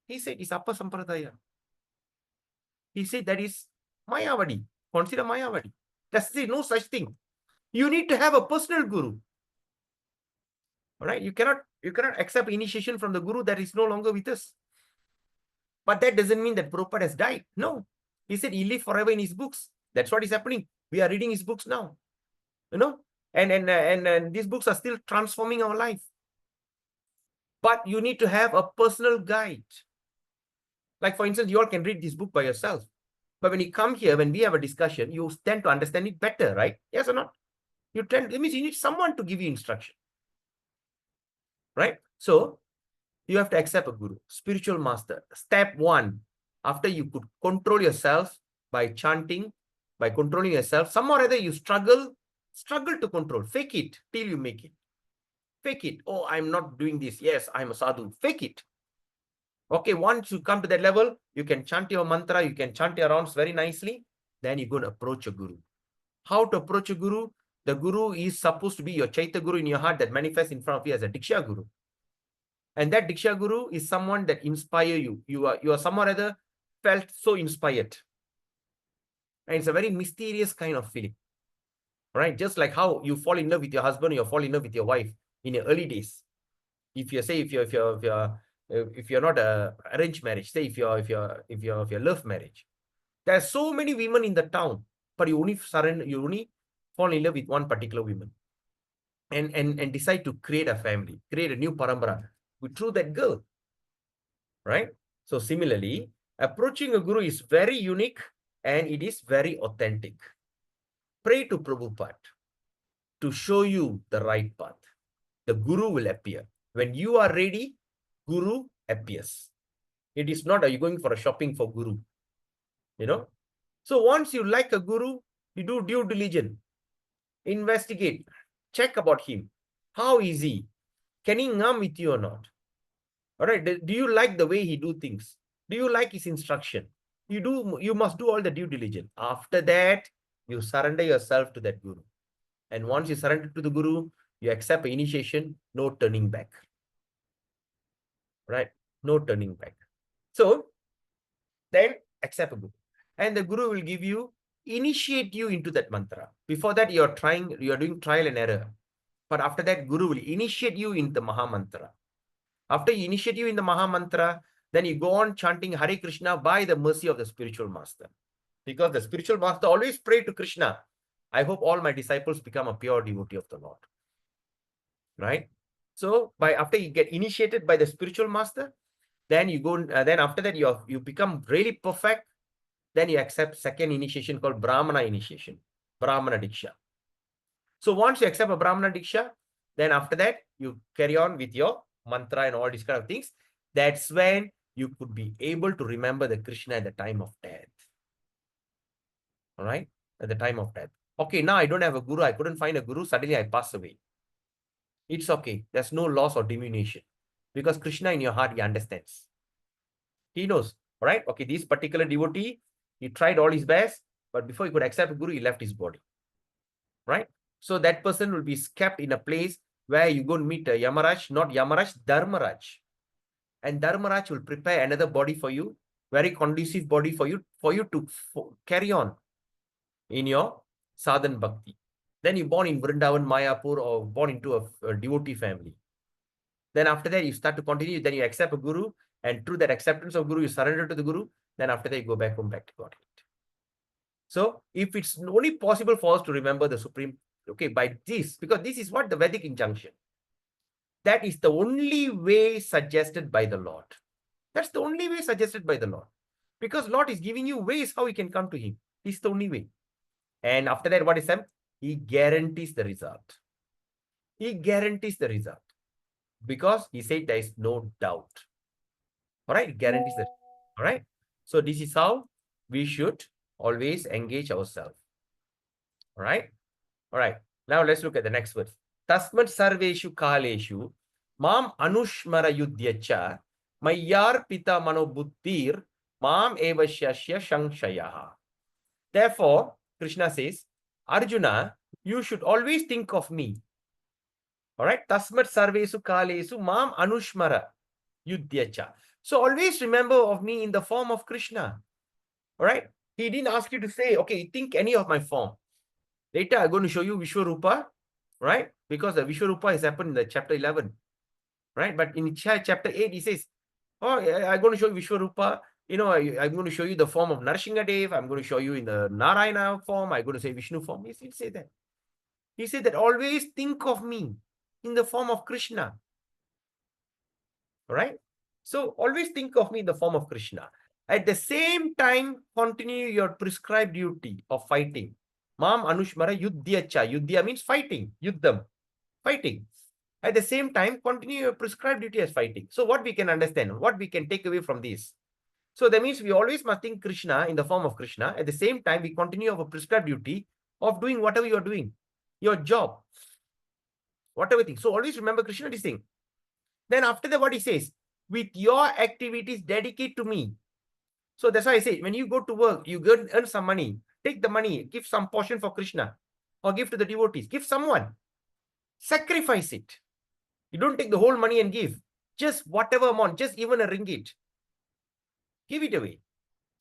He said, it's Appa Sampradaya. He said that is Mayavadi. Consider Mayavadi. That's no such thing. You need to have a personal guru. All right? You cannot accept initiation from the guru that is no longer with us. But that doesn't mean that Prabhupada has died. No. He said he lived forever in his books. That's what is happening. We are reading his books now. And these books are still transforming our life. But you need to have a personal guide. Like, for instance, you all can read this book by yourself. But when you come here, when we have a discussion, you tend to understand it better, right? Yes or not? It means you need someone to give you instruction. Right? So, you have to accept a guru, spiritual master. Step one, after you could control yourself by chanting, by controlling yourself, some or other you struggle to control. Fake it till you make it. Fake it. Oh, I'm not doing this. Yes, I'm a sadhu. Fake it. Okay, once you come to that level, you can chant your mantra, you can chant your rounds very nicely. Then you're going to approach a guru. How to approach a guru? The guru is supposed to be your Chaita Guru in your heart that manifests in front of you as a Diksha Guru. And that Diksha Guru is someone that inspires you. You are someone or other felt so inspired. And it's a very mysterious kind of feeling. Right? Just like how you fall in love with your husband or you fall in love with your wife in your early days. If you're not a arranged marriage, say if you're love marriage, there are so many women in the town, but you only fall in love with one particular woman, and decide to create a family, create a new parambara through that girl, right? So similarly, approaching a guru is very unique and it is very authentic. Pray to Prabhupada to show you the right path. The guru will appear. When you are ready, guru appears. It is not, are you going for a shopping for guru? So once you like a guru, you do due diligence. Investigate. Check about him. How is he? Can he ngam with you or not? All right. Do you like the way he do things? Do you like his instruction? You must do all the due diligence. After that, you surrender yourself to that guru. And once you surrender to the guru, you accept initiation, no turning back. right? No turning back. So then accept a guru, and the guru will give you, initiate you into that mantra. Before that, you're doing trial and error. But after that, guru will initiate you in the Maha Mantra. After he initiate you in the Maha Mantra, then you go on chanting Hare Krishna by the mercy of the spiritual master. Because the spiritual master always pray to Krishna. I hope all my disciples become a pure devotee of the Lord. Right? So after you get initiated by the spiritual master, then you go, then after that you become really perfect. Then you accept second initiation called Brahmana initiation, Brahmana Diksha. So once you accept a Brahmana Diksha, then after that you carry on with your mantra and all these kind of things. That's when you could be able to remember the Krishna at the time of death. All right? At the time of death. Okay, now I don't have a guru. I couldn't find a guru. Suddenly I pass away. It's okay. There's no loss or diminution. Because Krishna in your heart, he understands. He knows. All right? Okay, this particular devotee, he tried all his best, but before he could accept a guru, he left his body. Right? So that person will be kept in a place where you go and meet Yamaraj, not Yamaraj, Dharmaraj. And Dharmaraj will prepare another body for you, very conducive body for you to carry on in your sadhan bhakti. Then you born in Vrindavan, Mayapur, or born into a devotee family. Then after that, you start to continue. Then you accept a guru, and through that acceptance of guru, you surrender to the guru. Then after that, you go back home, back to Godhead. So if it's only possible for us to remember the Supreme, okay, by this, because this is what the Vedic injunction. That is the only way suggested by the Lord. That's the only way suggested by the Lord. Because Lord is giving you ways how you can come to him. It's the only way. And after that, what is that? He guarantees the result. He guarantees the result. Because he said there is no doubt. All right? He guarantees that. All right? So this is how we should always engage ourselves. All right? All right. Now let's look at the next verse. Tasmat sarveshu kaleshu mam anushmara yudhyacha mayyar pita manobuddhir mam evashyasya shangshayaha. Therefore, Krishna says, Arjuna, you should always think of me. All right? Tasmat sarvesu kalesu mam anushmara yudhyacha. So always remember of me in the form of Krishna. All right? He didn't ask you to say, okay, think any of my form. Later, I'm going to show you Vishwarupa, right? Because the Vishwarupa has happened in the chapter 11, right? But in chapter 8, he says, oh, I'm going to show you Vishwarupa. You know, I'm going to show you the form of Narsingadev. I'm going to show you in the Narayana form. I'm going to say Vishnu form. He didn't say that. He said that always think of me in the form of Krishna. All right? So always think of me in the form of Krishna. At the same time, continue your prescribed duty of fighting. Mam anushmara yudhyacha. Yudhya means fighting. Yuddham. Fighting. At the same time, continue your prescribed duty as fighting. So what we can understand, what we can take away from this. So that means we always must think Krishna in the form of Krishna. At the same time, we continue our prescribed duty of doing whatever you are doing. Your job. Whatever thing. So always remember Krishna this thing. Then after that, what he says, with your activities, dedicate to me. So that's why I say, when you go to work, you go earn some money. Take the money, give some portion for Krishna. Or give to the devotees. Give someone. Sacrifice it. You don't take the whole money and give. Just whatever amount, just even a ringgit. Give it away.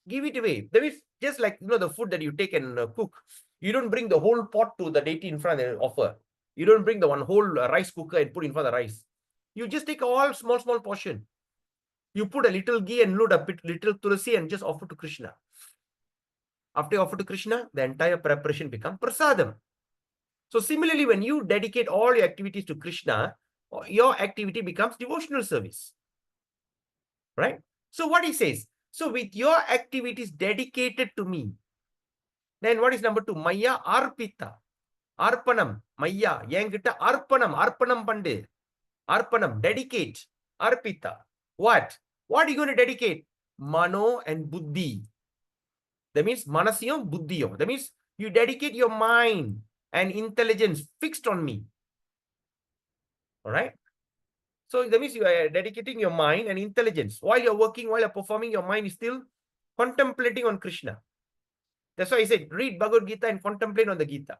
Give it away. That means just like, you know, the food that you take and cook. You don't bring the whole pot to the deity in front and offer. You don't bring the one whole rice cooker and put in front of the rice. You just take all small portion. You put a little ghee and load a little tulsi and just offer to Krishna. After you offer to Krishna, the entire preparation becomes prasadam. So similarly, when you dedicate all your activities to Krishna, your activity becomes devotional service. Right? So what he says, so with your activities dedicated to me, then what is number 2? Maya arpita. Arpanam. Maya. Yengita arpanam pande. Arpanam. Dedicate. Arpita. What? What are you going to dedicate? Mano and buddhi. That means manasiyam, buddhiyam. That means you dedicate your mind and intelligence fixed on me. All right? So that means you are dedicating your mind and intelligence. While you're working, while you're performing, your mind is still contemplating on Krishna. That's why I said, read Bhagavad Gita and contemplate on the Gita.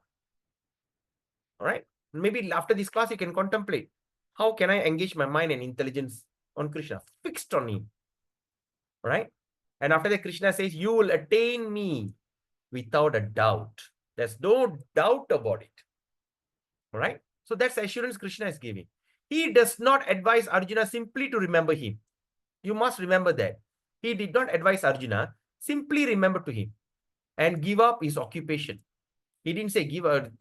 All right? Maybe after this class, you can contemplate. How can I engage my mind and intelligence on Krishna, fixed on him, right? And after that, Krishna says, you will attain me without a doubt. There's no doubt about it, right? So that's the assurance Krishna is giving. He does not advise Arjuna simply to remember him. You must remember that. He did not advise Arjuna, simply remember to him and give up his occupation. He didn't say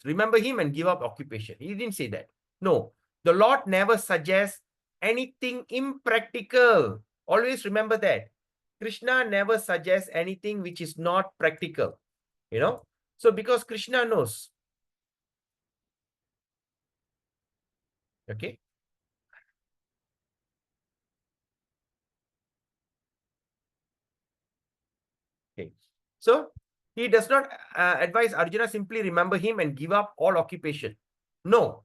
remember him and give up occupation. He didn't say that. No, the Lord never suggests anything impractical. Always remember that. Krishna never suggests anything which is not practical. You know, so because Krishna knows. Okay. Okay. So he does not advise Arjuna simply remember him and give up all occupation. No,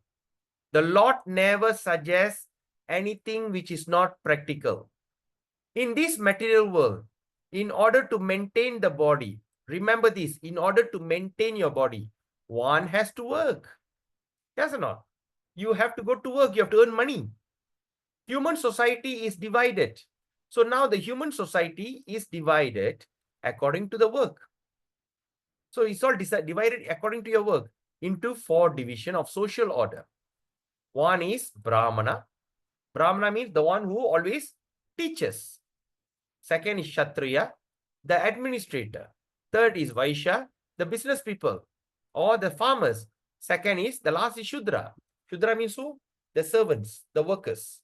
the Lord never suggests anything which is not practical. In this material world, in order to maintain the body, remember this, in order to maintain your body, one has to work. Yes or not? You have to go to work, you have to earn money. Human society is divided. So now the human society is divided according to the work. So it's all divided according to your work into 4 divisions of social order. One is Brahmana. Brahmana means the one who always teaches. Second is Kshatriya, the administrator. Third is Vaishya, the business people or the farmers. Second is, the last is Shudra. Shudra means who? The servants, the workers.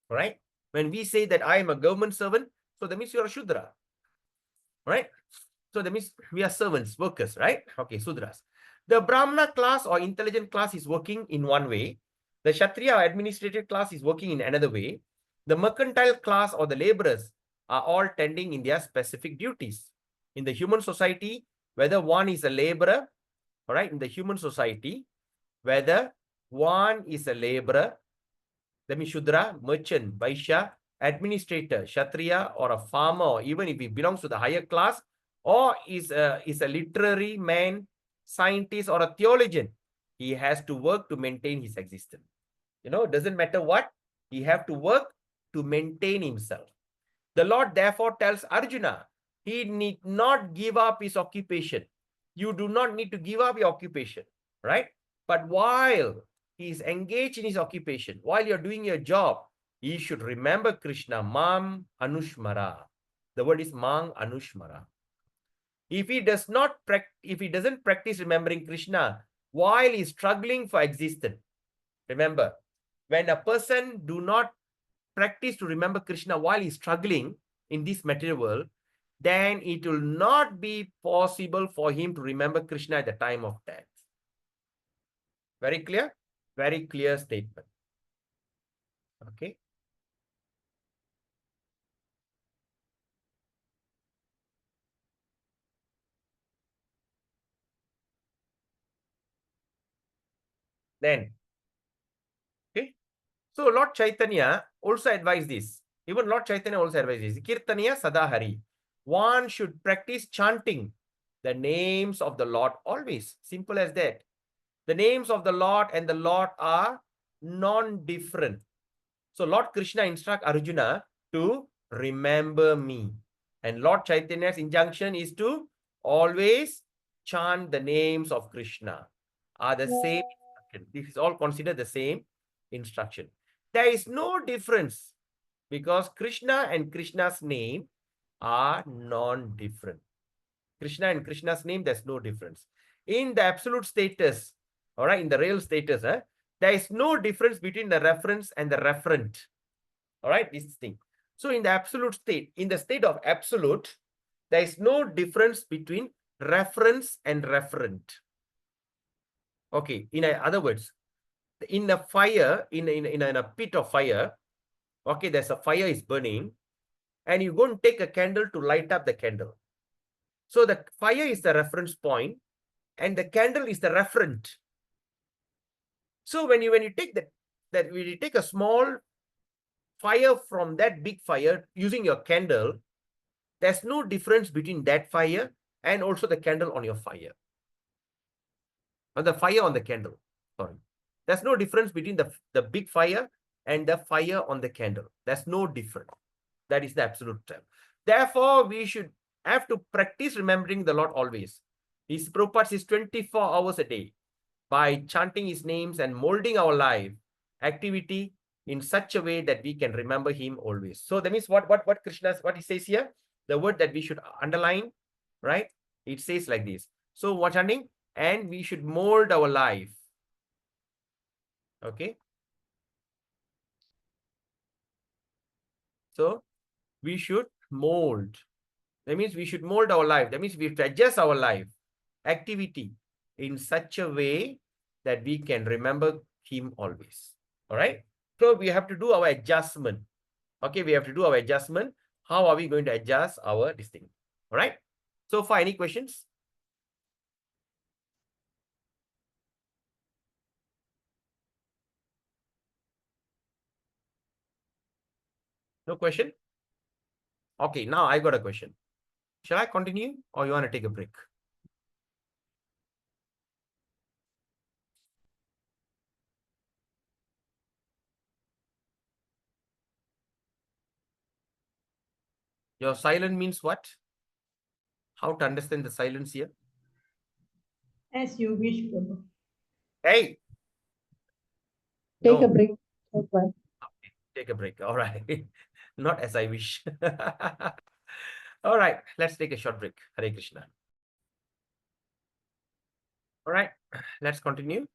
Right? When we say that I am a government servant, so that means you are a Shudra. Right? So that means we are servants, workers, right? Okay, Sudras. The Brahmana class or intelligent class is working in one way. The Kshatriya or administrative class is working in another way. The mercantile class or the laborers are all tending in their specific duties. In the human society, whether one is a laborer, all right, in the human society, whether one is a laborer, that means Shudra, merchant, Vaishya, administrator, Kshatriya, or a farmer, or even if he belongs to the higher class, or is a literary man, scientist, or a theologian, he has to work to maintain his existence. You know, it doesn't matter what, he have to work to maintain himself. The Lord therefore tells Arjuna, he need not give up his occupation. You do not need to give up your occupation, right? But while he is engaged in his occupation, while you're doing your job, he should remember Krishna, Mam Anushmara. The word is Mang Anushmara. If he doesn't practice remembering Krishna while he's struggling for existence, remember, when a person do not practice to remember Krishna while he's struggling in this material world, then it will not be possible for him to remember Krishna at the time of death. Very clear? Very clear statement. Okay. Then, okay. So Lord Chaitanya also advised this. Even Lord Chaitanya also advised this. Kirtaniya Sadahari. One should practice chanting the names of the Lord always. Simple as that. The names of the Lord and the Lord are non-different. So Lord Krishna instructs Arjuna to remember me. And Lord Chaitanya's injunction is to always chant the names of Krishna. Are the same instruction. This is all considered the same instruction. There is no difference because Krishna and Krishna's name are non-different. Krishna and Krishna's name, there's no difference. In the absolute status, all right, in the real status, there is no difference between the reference and the referent. All right, this thing. So in the absolute state, in the state of absolute, there is no difference between reference and referent. Okay, in other words, in a fire, in a pit of fire, okay, there's a fire is burning, and you go and take a candle to light up the candle. So the fire is the reference point, and the candle is the referent. So when you take when you take a small fire from that big fire using your candle, there's no difference between that fire and also the candle on your fire. Or the fire on the candle. Sorry. There's no difference between the big fire and the fire on the candle. There's no difference. That is the absolute term. Therefore, we should have to practice remembering the Lord always. His Prabhupada is 24 hours a day by chanting his names and molding our life activity in such a way that we can remember him always. So that means what he says here, the word that we should underline, right? It says like this. So what chanting? And we should mold our life. Okay. So we should mold. That means we should mold our life. That means we have to adjust our life activity in such a way that we can remember him always. All right. So we have to do our adjustment. Okay, we have to do our adjustment. How are we going to adjust our this thing? All right. So far, any questions? No question? Okay, now I got a question. Shall I continue or you want to take a break? Your silent means what? How to understand the silence here? As you wish, Prabhu. Hey! Take a No. break. Okay. Take a break. All right. Not as I wish. All right. Let's take a short break. Hare Krishna. All right. Let's continue.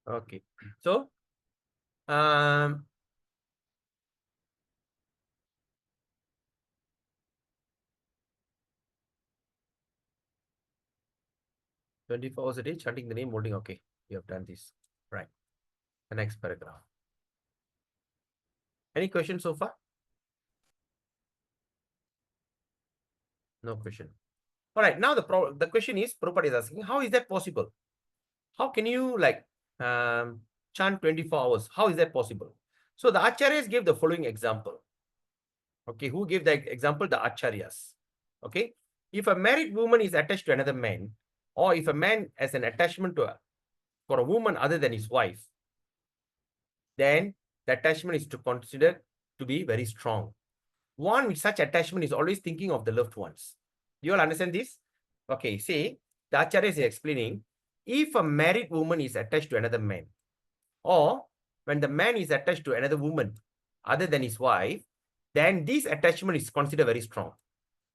Okay. So, 24 hours a day, chanting the name, holding. Okay. We have done this. Right. The next paragraph. Any questions so far? No question. All right. Now the question is, Prabhupada is asking, how is that possible? How can you chant 24 hours? How is that possible? So the Acharyas gave the following example. Okay, who gave the example? The Acharyas. Okay, if a married woman is attached to another man, or if a man has an attachment for a woman other than his wife, then the attachment is to consider to be very strong. One with such attachment is always thinking of the loved ones. Do you all understand this? Okay, see, the Acharya is explaining, if a married woman is attached to another man, or when the man is attached to another woman other than his wife, then this attachment is considered very strong.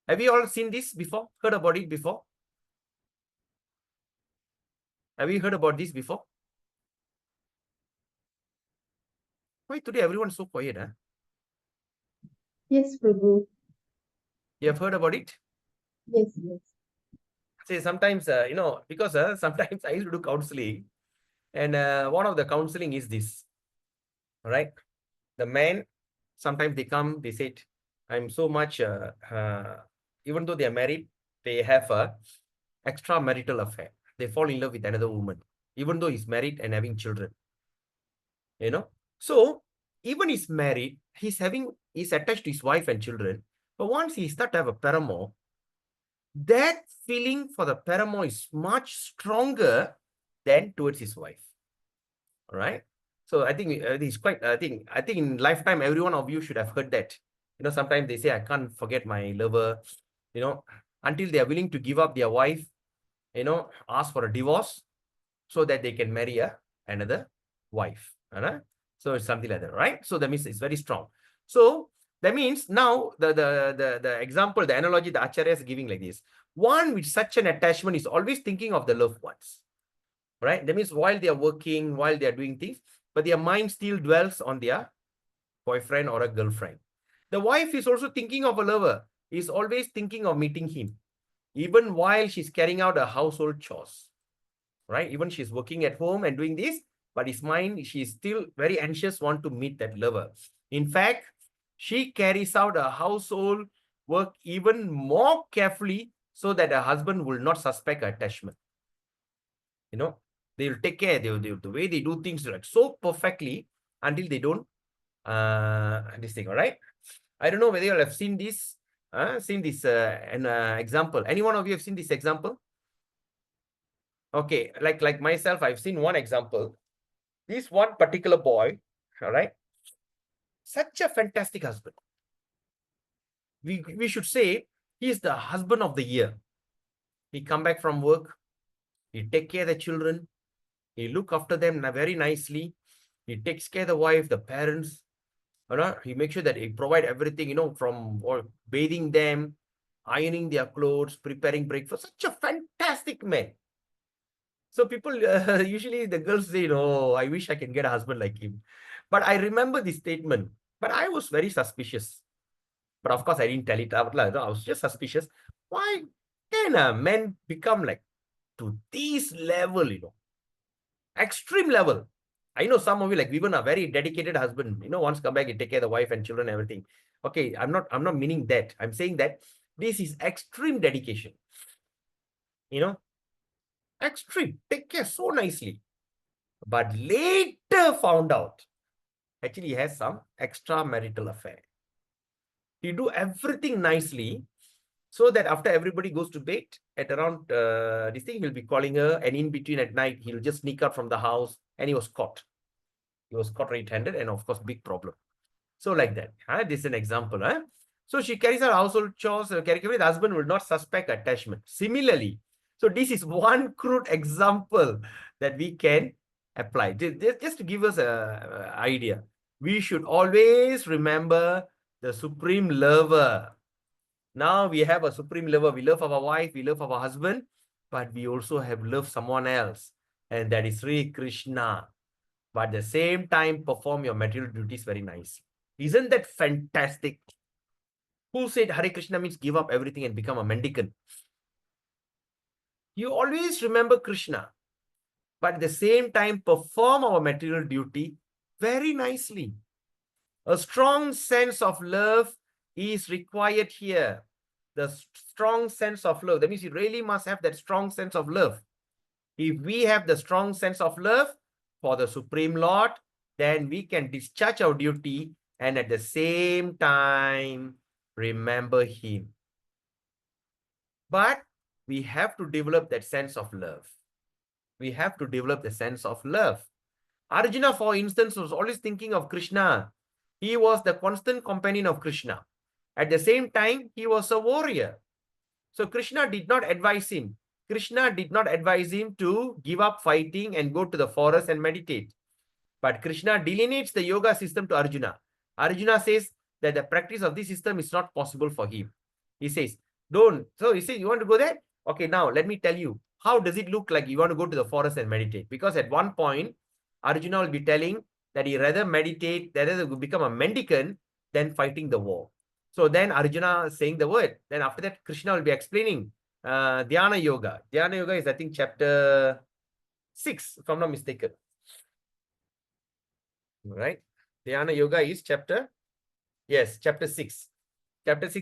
Have you all seen this before? Heard about it before? Have you heard about this before? Why today everyone is so quiet? Huh? Yes, Prabhu. You have heard about it? Yes, yes. Say sometimes, because sometimes I used to do counseling, and one of the counseling is this, right? The man, sometimes they come, they say, I'm so much, even though they are married, they have a extramarital affair. They fall in love with another woman, even though he's married and having children. So even he's married, he's attached to his wife and children. But once he start to have a paramour, that feeling for the paramour is much stronger than towards his wife. All right. So I think it's quite. I think in lifetime, every one of you should have heard that. Sometimes they say, I can't forget my lover. Until they are willing to give up their wife, ask for a divorce, so that they can marry another wife. So it's something like that, right? So that means it's very strong. So that means now the example, the analogy the Acharya is giving like this. One with such an attachment is always thinking of the loved ones. Right? That means while they are working, while they are doing things, but their mind still dwells on their boyfriend or a girlfriend. The wife is also thinking of a lover, is always thinking of meeting him, even while she's carrying out her household chores. Right? Even she's working at home and doing this, but his mind, she's still very anxious, want to meet that lover. In fact, she carries out her household work even more carefully so that her husband will not suspect her attachment. You know, they will take care. The way they do things like so perfectly until they don't this thing. All right. I don't know whether you all have seen this. Example. Any one of you have seen this example? Okay, like myself, I've seen one example. This one particular boy, all right, such a fantastic husband. We should say he's the husband of the year. He come back from work, he take care of the children, he look after them very nicely, he takes care of the wife, the parents, you know, he makes sure that he provide everything, you know, from bathing them, ironing their clothes, preparing breakfast. Such a fantastic man. So people, usually the girls say, no, I wish I can get a husband like him. But I remember this statement, but I was very suspicious. But of course, I didn't tell it out loud. I was just suspicious. Why can a man become like to this level, you know, extreme level? I know some of you, like even a very dedicated husband, you know, once come back, you take care of the wife and children, everything. Okay, I'm not meaning that. I'm saying that this is extreme dedication. You know, extreme. Take care so nicely. But later found out, actually he has some extramarital affair. He do everything nicely, so that after everybody goes to bed at around this thing, he'll be calling her, and in between at night, he'll just sneak out from the house, and he was caught. He was caught red-handed, and of course, big problem. So like that. This is an example. So she carries out household chores, the husband will not suspect attachment. Similarly, so this is one crude example that we can apply. Just to give us an idea. We should always remember the supreme lover. Now we have a supreme lover. We love our wife, we love our husband, but we also have loved someone else, and that is Sri Krishna. But at the same time, perform your material duties very nicely. Isn't that fantastic? Who said Hare Krishna means give up everything and become a mendicant? You always remember Krishna, but at the same time, perform our material duty very nicely. A strong sense of love is required here. The strong sense of love. That means you really must have that strong sense of love. If we have the strong sense of love for the Supreme Lord, then we can discharge our duty and at the same time remember Him. But we have to develop that sense of love. We have to develop the sense of love. Arjuna, for instance, was always thinking of Krishna. He was the constant companion of Krishna. At the same time, he was a warrior. So Krishna did not advise him. Krishna did not advise him to give up fighting and go to the forest and meditate. But Krishna delineates the yoga system to Arjuna. Arjuna says that the practice of this system is not possible for him. He says, don't. So he says, you want to go there? Okay, now let me tell you, how does it look like you want to go to the forest and meditate? Because at one point, Arjuna will be telling that he rather meditate, rather become a mendicant than fighting the war. So then Arjuna is saying the word. Then after that, Krishna will be explaining Dhyana Yoga. Dhyana Yoga is, I think, chapter 6, if I'm not mistaken. Right? Dhyana Yoga is chapter 6. Chapter 6,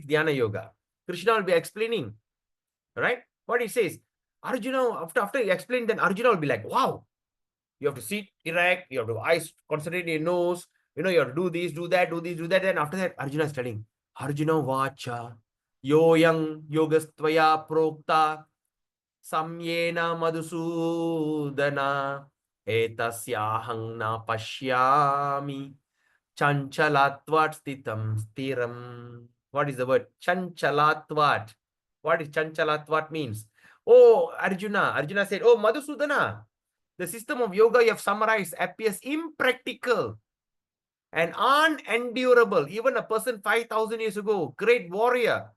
Dhyana Yoga. Krishna will be explaining. Right? What he says. Arjuna, after he explained, then Arjuna will be like, wow, you have to sit erect, you have to eyes concentrate in your nose, you know, you have to do this, do that, do this, do that. And after that, Arjuna is telling, Arjuna vacha, yoyang yogastvaya prokta, samyena madhusudana, etasyahang na pashyami, chanchalatvat stitam stiram. What is the word? Chanchalatvat. What is chanchalatvat means? Oh, Arjuna said, oh, Madhusudana, the system of yoga you have summarized appears impractical and unendurable. Even a person 5,000 years ago, great warrior,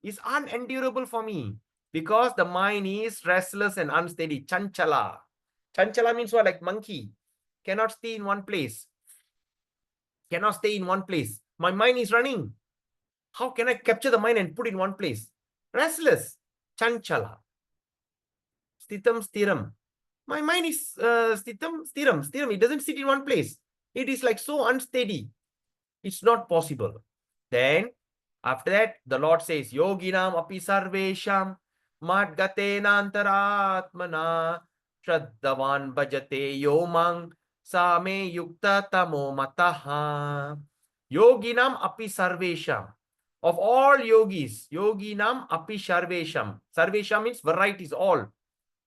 is unendurable for me because the mind is restless and unsteady. Chanchala. Chanchala means what? Like monkey. Cannot stay in one place. Cannot stay in one place. My mind is running. How can I capture the mind and put in one place? Restless. Chanchala. Stitam stiram. My mind is stiram. It doesn't sit in one place. It is like so unsteady. It's not possible. Then, after that, the Lord says, Yoginam api sarvesham madgatena antaratmana Shraddhavan bhajate yomang same yukta tamo mataha. Yoginam api sarvesham. Of all yogis, yoginam api sarvesham. Sarvesham means varieties, all.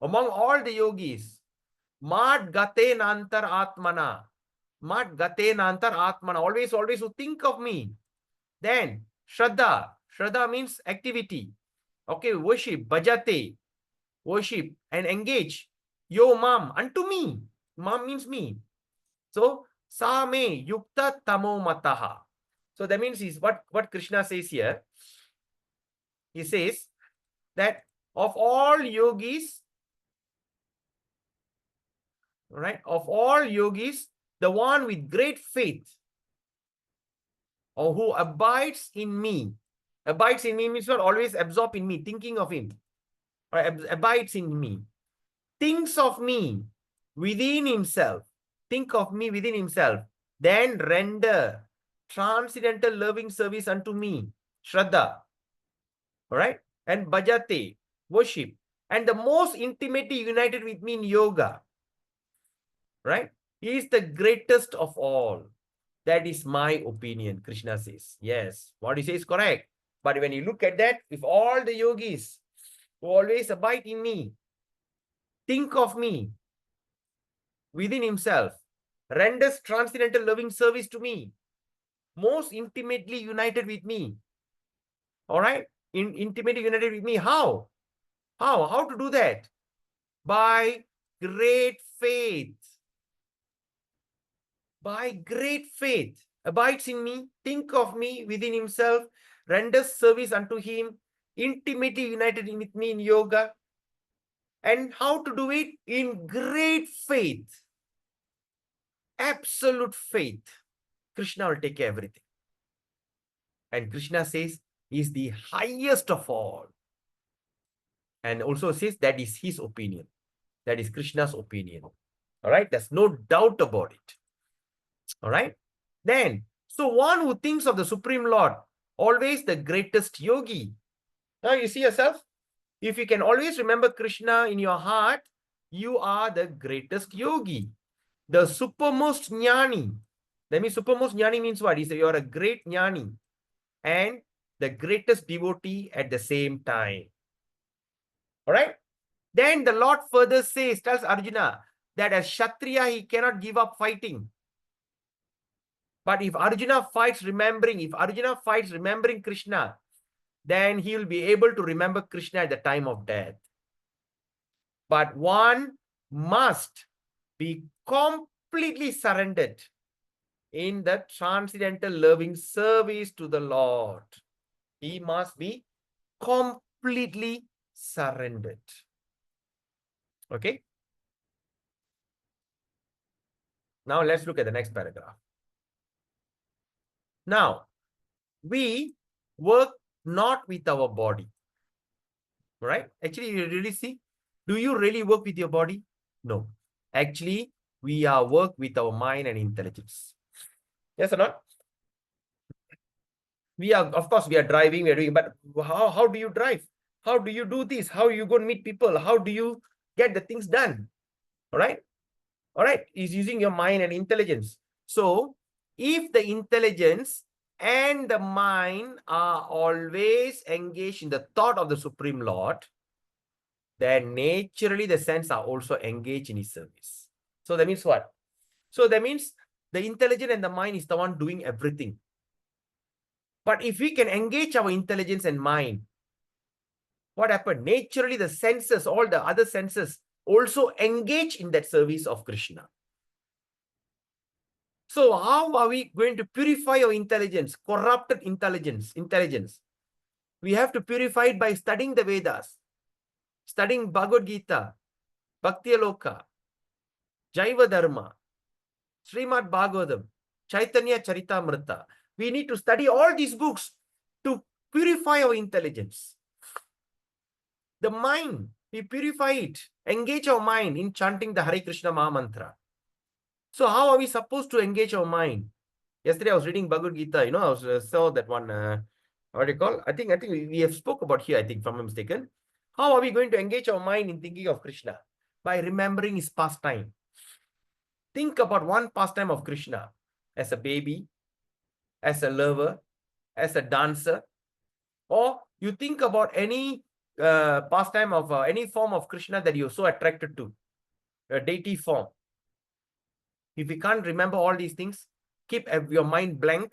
Among all the yogis, Mat gate nantar atmana. Mat gate nantar atmana. Always, always who think of me. Then, Shraddha. Shraddha means activity. Okay, worship. Bhajate. Worship and engage. Yo mam. Unto me. Mam means me. So, Same yukta tamo mataha. So that means is what Krishna says here. He says that of all yogis, right? Of all yogis, the one with great faith or who abides in me. Abides in me means not always absorbed in me, thinking of him. Or abides in me. Thinks of me within himself. Think of me within himself. Then render transcendental loving service unto me. Shraddha. Alright? And bhajate. Worship. And the most intimately united with me in yoga. Right? He is the greatest of all. That is my opinion, Krishna says. Yes, what he says is correct. But when you look at that, if all the yogis who always abide in me, think of me within himself, renders transcendental loving service to me, most intimately united with me. All right? Intimately united with me. How? How to do that? By great faith. By great faith, abides in me, think of me within himself, renders service unto him, intimately united with me in yoga. And how to do it? In great faith, absolute faith. Krishna will take care of everything. And Krishna says he is the highest of all. And also says that is his opinion. That is Krishna's opinion. All right, there's no doubt about it. All right. Then, so one who thinks of the Supreme Lord, always the greatest yogi. Now you see yourself, if you can always remember Krishna in your heart, you are the greatest yogi, the supermost jnani. That means supermost jnani means what? You are a great jnani and the greatest devotee at the same time. All right. Then the Lord further says, tells Arjuna that as Kshatriya, he cannot give up fighting. But if Arjuna fights remembering Krishna, then he will be able to remember Krishna at the time of death. But one must be completely surrendered in the transcendental loving service to the Lord. He must be completely surrendered. Okay. Now let's look at the next paragraph. Now, we work not with our body. Right? Actually, you really see, do you really work with your body? No. Actually, we are work with our mind and intelligence. Yes or not? We are, of course, we are driving, we are doing, but how do you drive? How do you do this? How you go and meet people? How do you get the things done? All right? All right? Is using your mind and intelligence. So, if the intelligence and the mind are always engaged in the thought of the Supreme Lord, then naturally the senses are also engaged in his service. So that means what? So that means the intelligence and the mind is the one doing everything. But if we can engage our intelligence and mind, what happened? Naturally the senses, all the other senses also engage in that service of Krishna. So how are we going to purify our intelligence, corrupted intelligence? We have to purify it by studying the Vedas, studying Bhagavad Gita, Bhakti Aloka, Jaiva Dharma, Srimad Bhagavatam, Chaitanya Charitamrita. We need to study all these books to purify our intelligence. The mind, we purify it, engage our mind in chanting the Hare Krishna Maha Mantra. So how are we supposed to engage our mind? Yesterday I was reading Bhagavad Gita, you know, I was saw that one, what do you call? I think we have spoke about here, I think, if I'm not mistaken. How are we going to engage our mind in thinking of Krishna? by remembering his pastime. Think about one pastime of Krishna as a baby, as a lover, as a dancer, or you think about any pastime of any form of Krishna that you're so attracted to, a deity form. If you can't remember all these things, keep your mind blank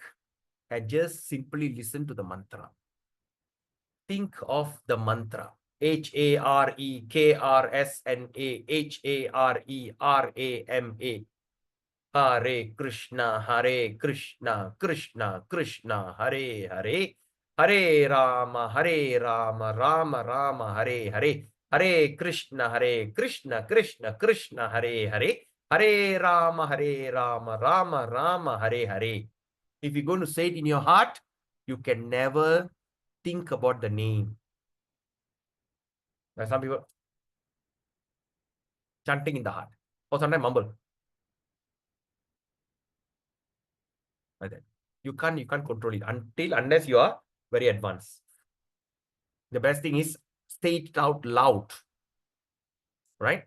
and just simply listen to the mantra. Think of the mantra. HAREKRSNA, HARERAMA. Hare Krishna, Hare Krishna, Krishna Krishna, Hare Hare, Hare Rama, Rama Rama, Hare Hare, Hare Krishna, Krishna Krishna, Hare Hare, Hare Rama, Rama Rama, Hare Hare. If you're going to say it in your heart, you can never think about the name. Like some people chanting in the heart, or sometimes mumble. Like that. You can't control it unless you are very advanced. The best thing is say it out loud. Right?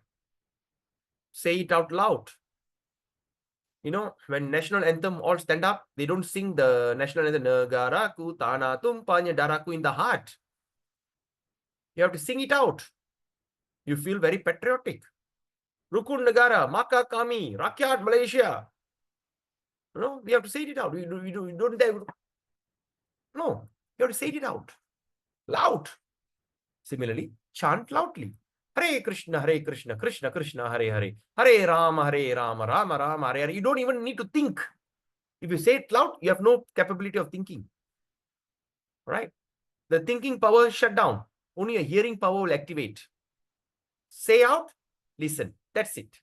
Say it out loud. You know, when national anthem all stand up, they don't sing the national anthem Negaraku Tana Tumpanya Daraku in the heart. You have to sing it out. You feel very patriotic. Rukun Negara, Maka Kami, Rakyat Malaysia. You know, we have to say it out. We don't dare. No, you have to say it out. Loud. Similarly, chant loudly. Hare Krishna, Krishna Krishna, Hare Hare. Hare Rama, Rama Rama, Hare Hare. You don't even need to think. If you say it loud, you have no capability of thinking. Right? The thinking power shut down. Only a hearing power will activate. Say out, listen. That's it.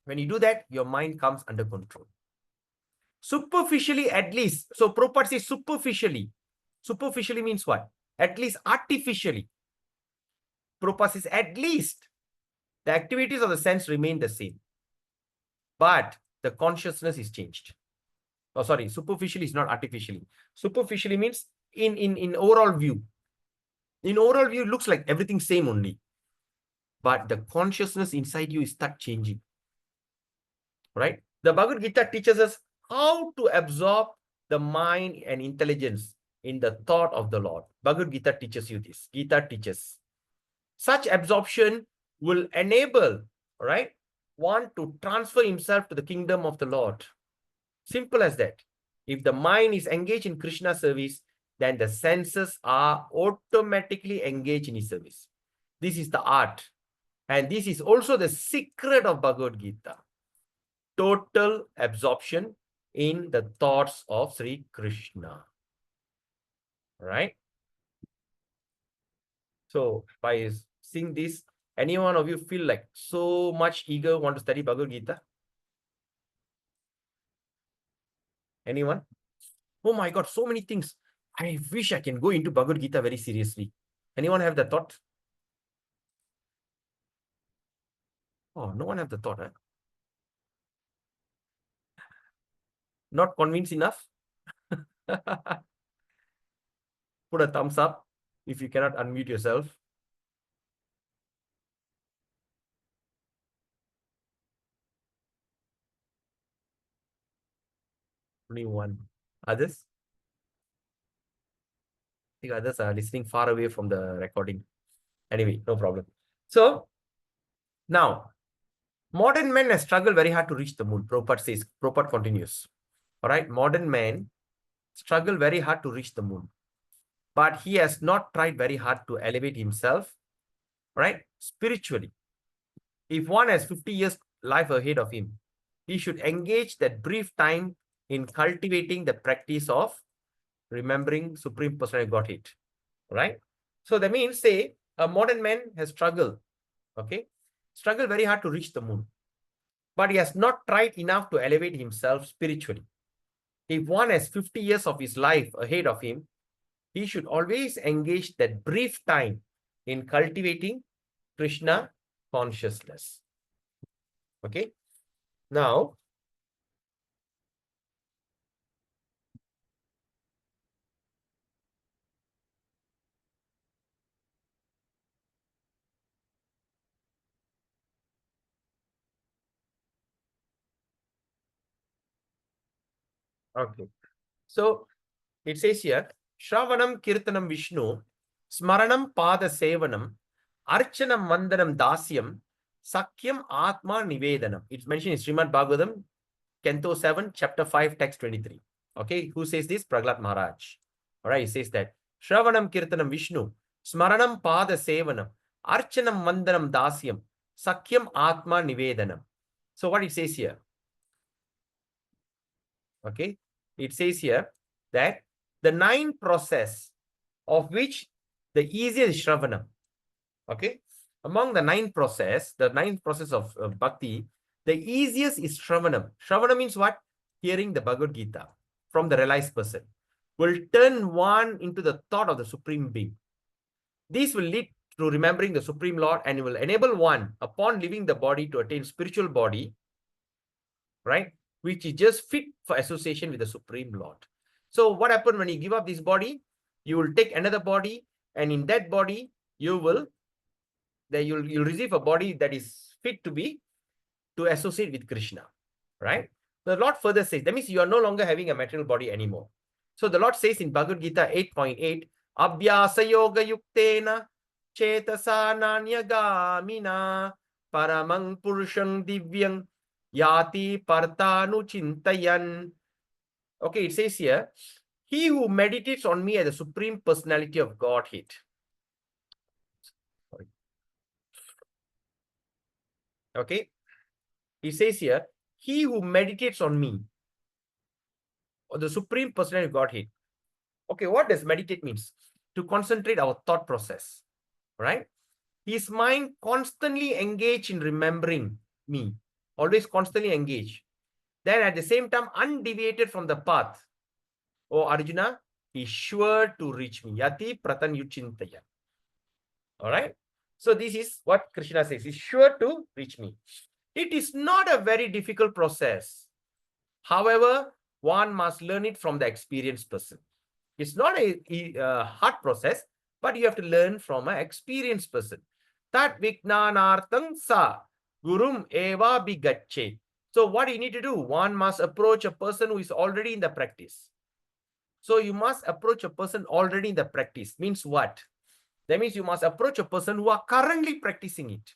When you do that, your mind comes under control. Superficially, at least. So Prabhupada says superficially. Superficially means what? At least artificially. Prabhupada says at least. The activities of the sense remain the same. But the consciousness is changed. Oh, sorry, superficially is not artificially. Superficially means in overall view. In overall view, it looks like everything same only. But the consciousness inside you is start changing. Right? The Bhagavad Gita teaches us how to absorb the mind and intelligence in the thought of the Lord. Bhagavad Gita teaches you this. Gita teaches. Such absorption will enable, right, one to transfer himself to the kingdom of the Lord. Simple as that. If the mind is engaged in Krishna service, then the senses are automatically engaged in his service. This is the art. And this is also the secret of Bhagavad Gita. Total absorption in the thoughts of Sri Krishna. Right? So by seeing this, any one of you feel like so much eager want to study Bhagavad Gita? Anyone? Oh my God, so many things. I wish I can go into Bhagavad Gita very seriously. Anyone have the thought? Oh, no one have the thought, huh? Not convinced enough? Put a thumbs up if you cannot unmute yourself. Only one. Others? I think others are listening far away from the recording. Anyway, no problem. So, now, modern men have struggled very hard to reach the moon. Prabhupada says, Prabhupada continues. All right, modern men struggle very hard to reach the moon. But he has not tried very hard to elevate himself, right, spiritually. If one has 50 years life ahead of him, he should engage that brief time in cultivating the practice of remembering Supreme Personality Godhead, right? So that means, say, a modern man has struggled, okay? Struggled very hard to reach the moon. But he has not tried enough to elevate himself spiritually. If one has 50 years of his life ahead of him, he should always engage that brief time in cultivating Krishna consciousness. Okay? Now, Okay. So it says here, Shravanam Kirtanam Vishnu, Smaranam Pada Sevanam, Archanam Vandanam Dasyam, Sakyam Atma Nivedanam. It's mentioned in Srimad Bhagavatam, Canto 7, Chapter 5, Text 23. Okay, who says this? Prahlad Maharaj. All right, he says that. Shravanam Kirtanam Vishnu, Smaranam Pada Sevanam, Archanam Vandanam Dasyam, Sakyam Atma Nivedanam. So what it says here? Okay, it says here that the 9 process of which the easiest is Shravanam. Okay, among the 9 process, the 9th process of bhakti, the easiest is Shravanam. Shravanam means what? Hearing the Bhagavad Gita from the realized person will turn one into the thought of the Supreme Being. This will lead to remembering the Supreme Lord and will enable one upon leaving the body to attain spiritual body, right? Which is just fit for association with the Supreme Lord. So what happens when you give up this body? You will take another body, and in that body, you'll receive a body that is fit to associate with Krishna, right? The Lord further says, that means you are no longer having a material body anymore. So the Lord says in Bhagavad Gita 8.8, Abhyasa yoga yuktena chetasa nanya paramang purushang divyang yati partanu chintayan. Okay, it says here, he who meditates on me as the Supreme Personality of Godhead. Sorry. Okay, he says here, he who meditates on me, or the Supreme Personality of Godhead. Okay, what does meditate means? To concentrate our thought process, right? His mind constantly engaged in remembering me, always constantly engaged. Then at the same time, undeviated from the path. Oh, Arjuna, he's sure to reach me. Yati pratan yuchintaya. All right. So this is what Krishna says. He's sure to reach me. It is not a very difficult process. However, one must learn it from the experienced person. It's not a hard process, but you have to learn from an experienced person. Tat viknanartham sa gurum eva bigacche. So what you need to do? One must approach a person who is already in the practice. So you must approach a person already in the practice. Means what? That means you must approach a person who are currently practicing it.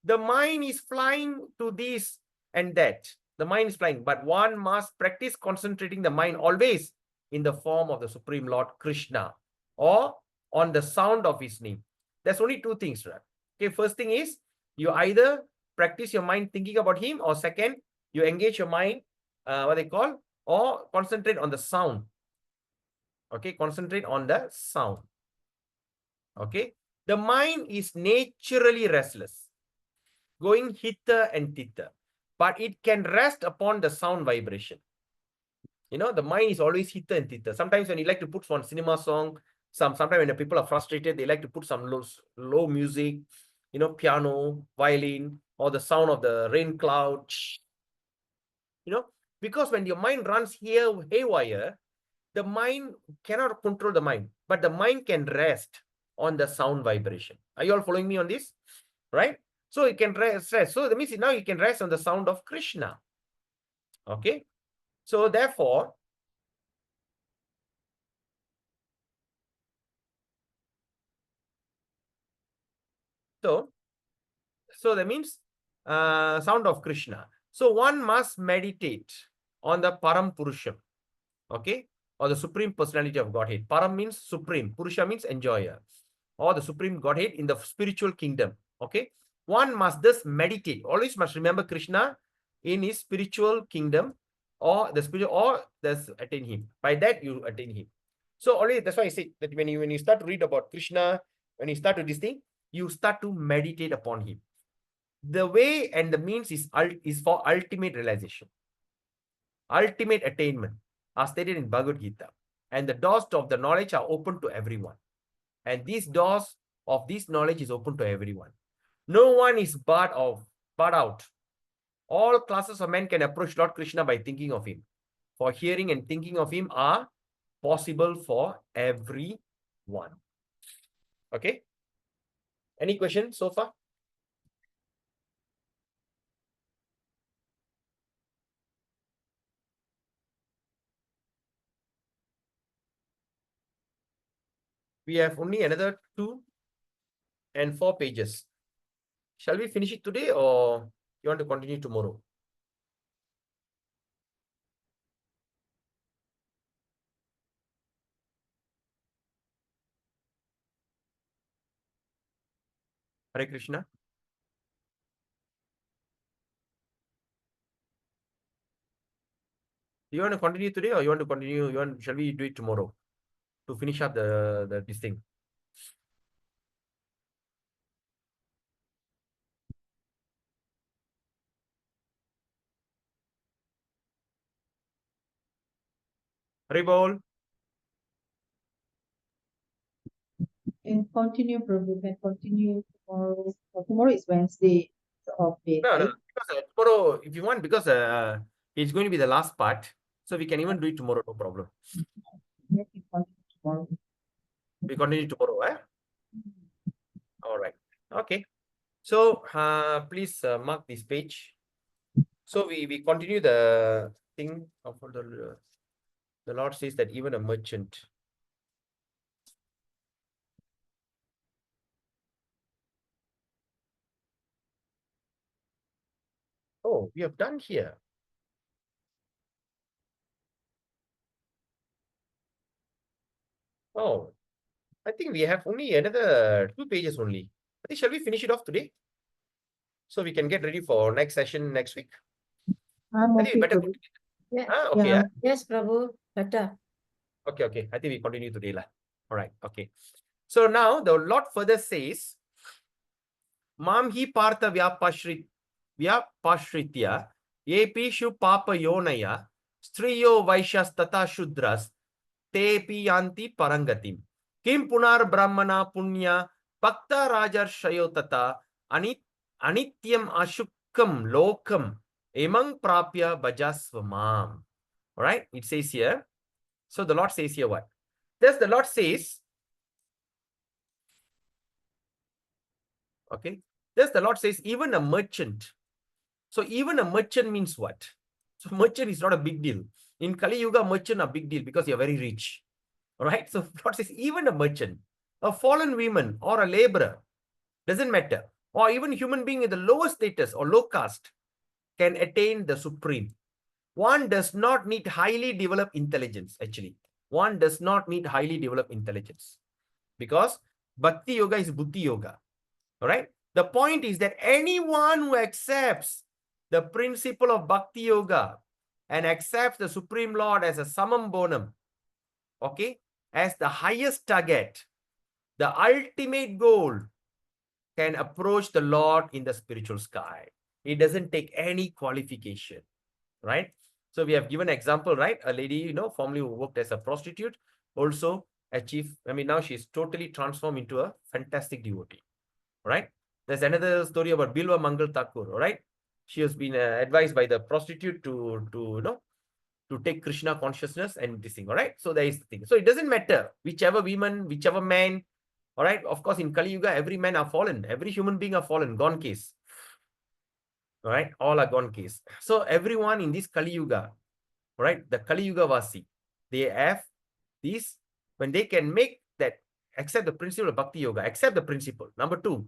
The mind is flying to this and that. The mind is flying, but one must practice concentrating the mind always in the form of the Supreme Lord Krishna or on the sound of his name. There's only 2 things, right? Okay, first thing is you either practice your mind thinking about him, or second, you engage your mind, or concentrate on the sound. Okay, concentrate on the sound. Okay, the mind is naturally restless, going hither and thither, but it can rest upon the sound vibration. You know, the mind is always hither and thither. Sometimes when you like to put one cinema song, sometimes when the people are frustrated, they like to put some low music, you know, piano, violin, or the sound of the rain cloud. You know, because when your mind runs here haywire, the mind cannot control the mind, but the mind can rest on the sound vibration. Are you all following me on this? Right? So it can rest. So that means now you can rest on the sound of Krishna. Okay. So therefore, so that means sound of Krishna. So one must meditate on the Param Purusham. Okay. Or the Supreme Personality of Godhead. Param means supreme. Purusha means enjoyer. Or the Supreme Godhead in the spiritual kingdom. Okay. One must thus meditate. Always must remember Krishna in his spiritual kingdom, or the spiritual, or thus attain him. By that you attain him. So already that's why I say that when you start to read about Krishna, when you start to this thing, you start to meditate upon him. The way and the means is for ultimate realization, ultimate attainment, as stated in Bhagavad Gita. And the doors of the knowledge are open to everyone. And these doors of this knowledge is open to everyone. No one is barred out. All classes of men can approach Lord Krishna by thinking of him. For hearing and thinking of him are possible for everyone. Okay? Any questions so far? We have only another 2 and 4 pages. Shall we finish it today or you want to continue tomorrow? Hare Krishna. Do you want to continue today or you want to continue? Shall we do it tomorrow to finish up this thing? Hare Bol. And continue, Prabhu, can continue tomorrow. Tomorrow is Wednesday, the off day, No, right? because tomorrow, if you want, because it's going to be the last part, so we can even do it tomorrow, no problem. We can continue tomorrow. We continue tomorrow, eh? All right. Okay. So please mark this page. So we continue the thing of the Lord says that even a merchant. Oh, we have done here. Oh, I think we have only another 2 pages only. I think shall we finish it off today? So we can get ready for next session next week. I'm I think we okay, better. Prabhu. Yeah. Okay. Yeah. Yes, Prabhu. Better. Okay. I think we continue today lah. All right. Okay. So now the Lord further says, Mam hi partha vyapashritya epishu papa yonaya striyo vaishas tata shudras tepi yanti parangatim kim punar brahmana punya bhakta rajarshayo tata anityam ashukam lokam emang prapya bhajasva mam. All right, it says here. So the Lord says here what? Thus the Lord says, okay, thus the Lord says, even a merchant. So even a merchant means what? So merchant is not a big deal. In Kali Yuga, merchant are big deal because you're very rich. All right. So God says even a merchant, a fallen woman or a laborer, doesn't matter. Or even human being in the lowest status or low caste can attain the supreme. One does not need highly developed intelligence, actually. One does not need highly developed intelligence. Because Bhakti Yoga is Buddhi Yoga. All right. The point is that anyone who accepts the principle of Bhakti Yoga and accepts the Supreme Lord as a summum bonum, okay, as the highest target, the ultimate goal, can approach the Lord in the spiritual sky. It doesn't take any qualification, right? So we have given an example, right? A lady, formerly who worked as a prostitute, also achieved, now she's totally transformed into a fantastic devotee, right? There's another story about Bilwa Mangal Thakur, right? She has been advised by the prostitute to take Krishna consciousness and this thing, all right? So there is the thing. So it doesn't matter whichever woman, whichever man, all right? Of course, in Kali Yuga, every man are fallen. Every human being are fallen, gone case. All right? All are gone case. So everyone in this Kali Yuga, all right? The Kali Yuga Vasi, they have these, when they can make that, accept the principle of Bhakti Yoga, accept the principle. Number 2,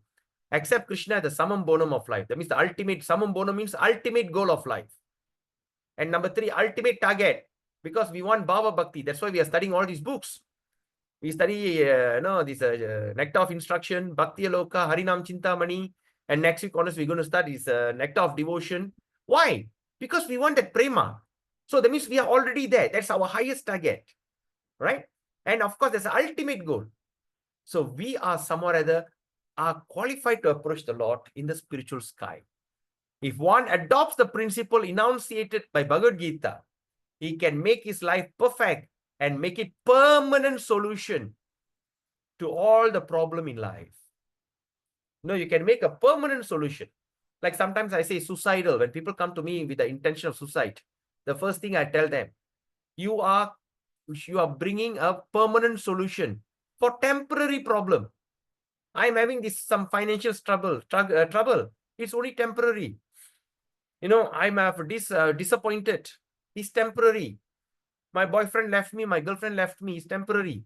accept Krishna as the summum bonum of life. That means the ultimate, summum bonum means ultimate goal of life. And number 3, ultimate target. Because we want Bhava Bhakti. That's why we are studying all these books. We study, this Nectar of Instruction, Bhakti Aloka, Harinam Chintamani. And next week, honestly, we're going to start this Nectar of Devotion. Why? Because we want that prema. So that means we are already there. That's our highest target. Right? And of course, that's the ultimate goal. So we are somewhere other are qualified to approach the Lord in the spiritual sky. If one adopts the principle enunciated by Bhagavad Gita, he can make his life perfect and make it permanent solution to all the problem in life. You can make a permanent solution. Like sometimes I say suicidal. When people come to me with the intention of suicide, the first thing I tell them, you are bringing a permanent solution for temporary problem. I'm having some financial trouble. It's only temporary. I'm disappointed. It's temporary. My boyfriend left me. My girlfriend left me. It's temporary.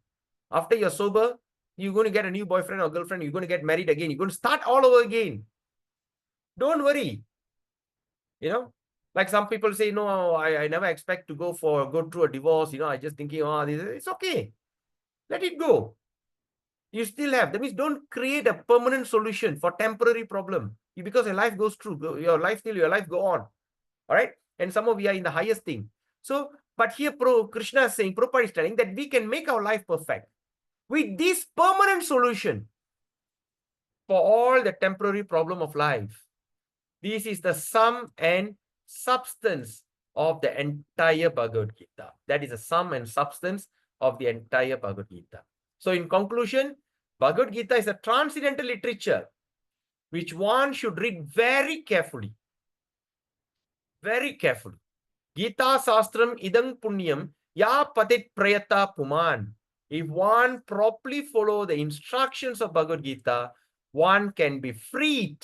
After you're sober, You're going to get a new boyfriend or girlfriend. You're going to get married again. You're going to start all over again. Don't worry. Like some people say, no, I never expect to go through a divorce. I just thinking, it's okay. Let it go. You still have. That means don't create a permanent solution for temporary problem. Because your life goes through, your life go on. All right. And somehow we are in the highest thing. So, but here Krishna is saying, Prabhupada is telling that we can make our life perfect with this permanent solution for all the temporary problem of life. This is the sum and substance of the entire Bhagavad Gita. That is the sum and substance of the entire Bhagavad Gita. So in conclusion, Bhagavad Gita is a transcendental literature which one should read very carefully. Very carefully. Gita Sastram idang punyam ya patit prayata puman. If one properly follow the instructions of Bhagavad Gita, one can be freed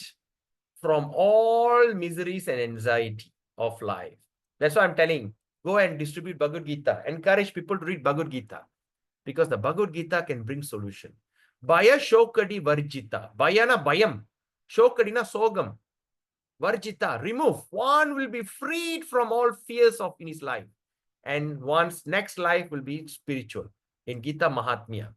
from all miseries and anxiety of life. That's why I'm telling, go and distribute Bhagavad Gita. Encourage people to read Bhagavad Gita. Because the Bhagavad Gita can bring solution. Bhaya shokadi varjita. Bhayana bayam. Shokadina sogam. Varjita, remove. One will be freed from all fears in his life. And one's next life will be spiritual. In Gita Mahatmya.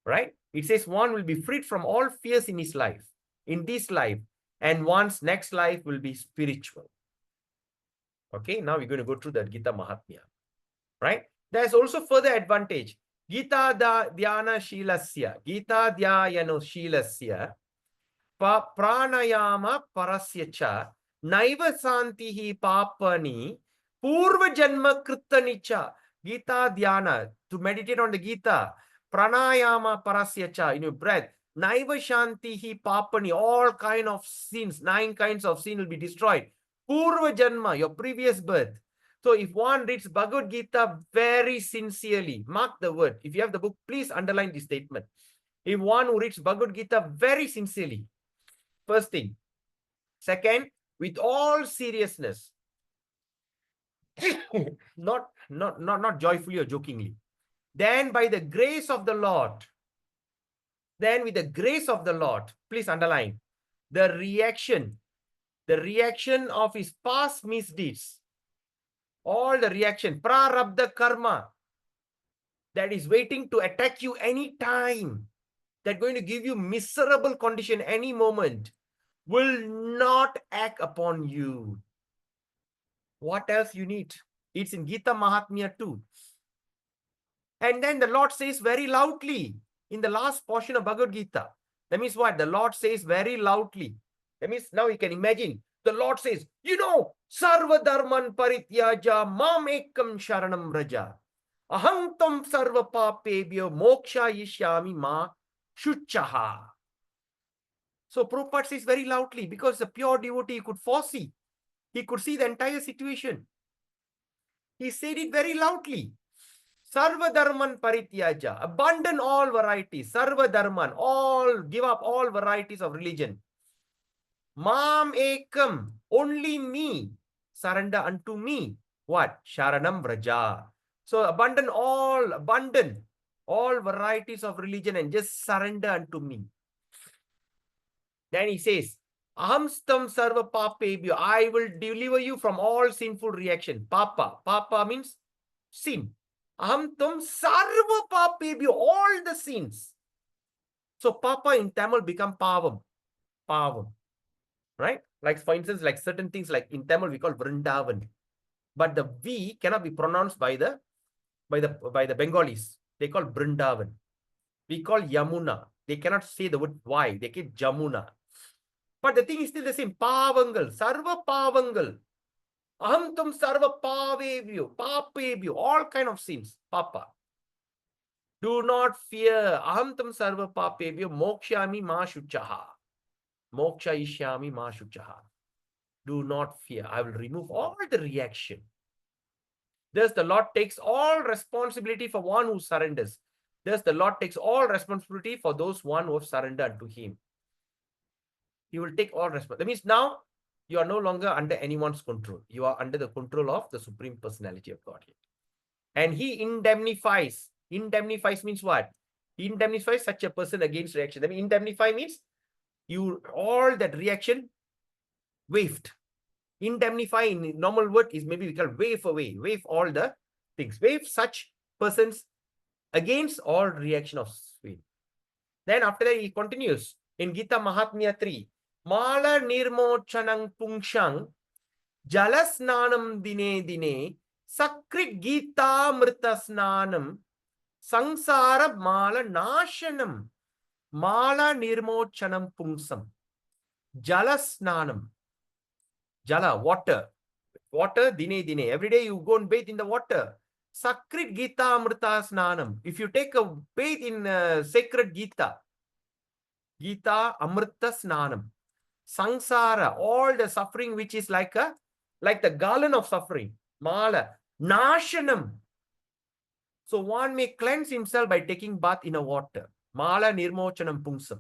Right? It says one will be freed from all fears in his life. In this life. And one's next life will be spiritual. Okay, now we're going to go through the Gita Mahatmya. Right? There's also further advantage. Gita dhyana shilasya. Gita dhyayano shilasya. Pranayama parasya cha. Naiva santihi papani. Purva janma krittani cha. Gita dhyana. To meditate on the Gita. Pranayama parasya cha. In your breath. Naiva shantihi papani. All kind of sins. 9 kinds of sin will be destroyed. Purva janma. Your previous birth. So if one reads Bhagavad Gita very sincerely, mark the word. If you have the book, please underline this statement. If one who reads Bhagavad Gita very sincerely, first thing. Second, with all seriousness, not joyfully or jokingly. Then by the grace of the Lord, with the grace of the Lord, please underline, the reaction of his past misdeeds, all the reaction, prarabdha karma, that is waiting to attack you any time, that going to give you miserable condition any moment, will not act upon you. What else you need? It's in Gita Mahatmya too. And then the Lord says very loudly in the last portion of Bhagavad Gita. That means what? The Lord says very loudly. That means now you can imagine. The Lord says, Sarva Dharman Parityaja Mam Ekam Sharanam Raja. Aham Tam Sarva Papebhyo Moksha Yishyami Ma Shuchaha. So Prabhupada says very loudly, because the pure devotee could foresee. He could see the entire situation. He said it very loudly. Sarva Dharman Parityaja. Abandon all varieties. Sarva Dharman. Give up all varieties of religion. Mam Ekam. Only me. Surrender unto me. What? Sharanam Vraja. So abandon all varieties of religion and just surrender unto me. Then he says, Ahamstam sarva papebhyo. I will deliver you from all sinful reaction. Papa. Papa means sin. Ahamtam sarva papebhyo. All the sins. So papa in Tamil become pavam. Pavam. Right? Like for instance, like certain things like in Tamil we call Vrindavan. But the V cannot be pronounced by the Bengalis. They call Vrindavan. We call Yamuna. They cannot say the word Y. They get Jamuna. But the thing is still the same. Pavangal. Sarva Pavangal. Ahamtam Sarva Papevyu. All kind of sins. Papa. Do not fear. Ahamtam Sarva Papevyu. Mokshami Ma Shuchaha. Moksha Ishyami Ma Shuchaha. Do not fear. I will remove all the reaction. Thus the Lord takes all responsibility for one who surrenders. Thus the Lord takes all responsibility for those one who have surrendered to him. He will take all responsibility. That means now you are no longer under anyone's control. You are under the control of the Supreme Personality of Godhead. And he indemnifies. Indemnifies means what? Indemnify such a person against reaction. I mean, indemnify means you all that reaction waived. Indemnify in normal word is maybe we call waive away, waive all the things, waive such persons against all reaction of pain. Then after that he continues in Gita Mahatmya 3. Mala nirmochanang pungshang jalasnanam dine dine sakrit gita mrita snanam sangsara mala nashanam mala nirmochanam pungsam jalasnanam. Jala, water. Water, dine dine. Every day you go and bathe in the water. Sakrit Gita Amrita Snanam. If you take a bathe in sacred Gita, Gita Amrita Snanam. Sangsara, all the suffering which is like the garland of suffering. Mala. Nashanam. So one may cleanse himself by taking bath in a water. Mala Nirmochanam Pungsam.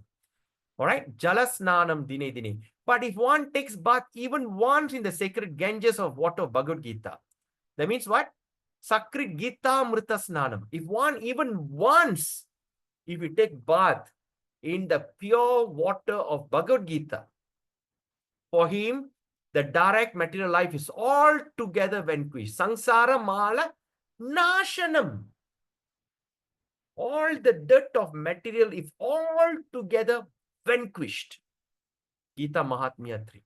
Alright? Jalasnanam dine dine. But if one takes bath even once in the sacred Ganges of water of Bhagavad Gita, that means what? Sakrit Gita Mrita Snanam. If one even once, if you take bath in the pure water of Bhagavad Gita, for him, the direct material life is altogether vanquished. Sangsara Mala Nashanam. All the dirt of material is altogether vanquished. Gita Mahatmya 3.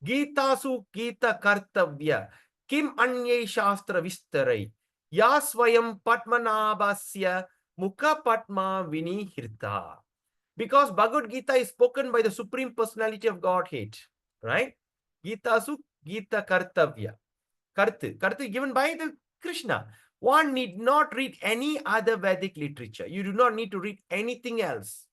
Gita su Gita Kartavya Kim Anye Shastra Vistarai Yasvayam Padmanabhasya Mukha Padma Vinihirta. Because Bhagavad Gita is spoken by the Supreme Personality of Godhead, right? Gita su Gita Kartavya. Karta given by the Krishna. One need not read any other Vedic literature. You do not need to read anything else.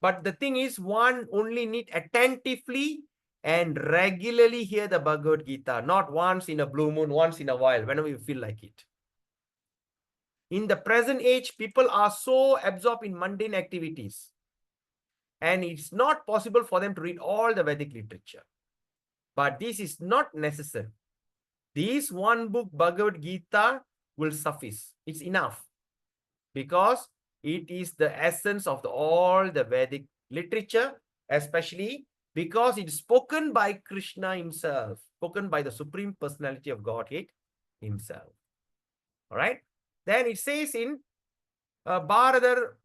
But the thing is, one only need attentively and regularly hear the Bhagavad Gita, not once in a blue moon, once in a while, whenever you feel like it. In the present age, people are so absorbed in mundane activities, and it's not possible for them to read all the Vedic literature. But this is not necessary. This one book, Bhagavad Gita, will suffice. It's enough. Because it is the essence of all the Vedic literature, especially because it is spoken by Krishna himself, spoken by the Supreme Personality of Godhead himself. All right. Then it says in Bharadamrita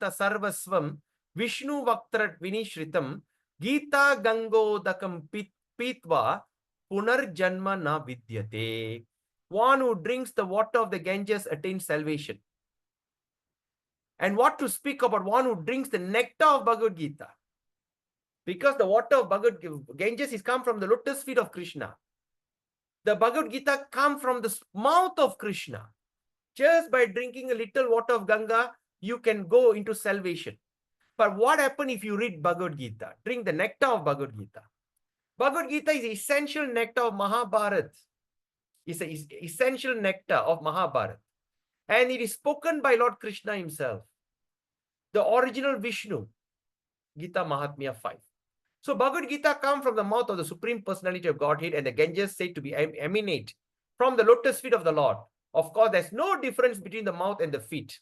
Sarvasvam Vishnu Vaktrat Vinishritam Gita Gangodakam Pitva Punarjanma na Vidyate. One who drinks the water of the Ganges attains salvation. And what to speak about one who drinks the nectar of Bhagavad Gita? Because the water of Bhagavad Ganges is come from the lotus feet of Krishna. The Bhagavad Gita come from the mouth of Krishna. Just by drinking a little water of Ganga, you can go into salvation. But what happens if you read Bhagavad Gita? Drink the nectar of Bhagavad Gita. Bhagavad Gita is the essential nectar of Mahabharata. It's an essential nectar of Mahabharata. And it is spoken by Lord Krishna himself. The original Vishnu. Gita Mahatmya 5. So Bhagavad Gita comes from the mouth of the Supreme Personality of Godhead, and the Ganges said to be emanate from the lotus feet of the Lord. Of course, there's no difference between the mouth and the feet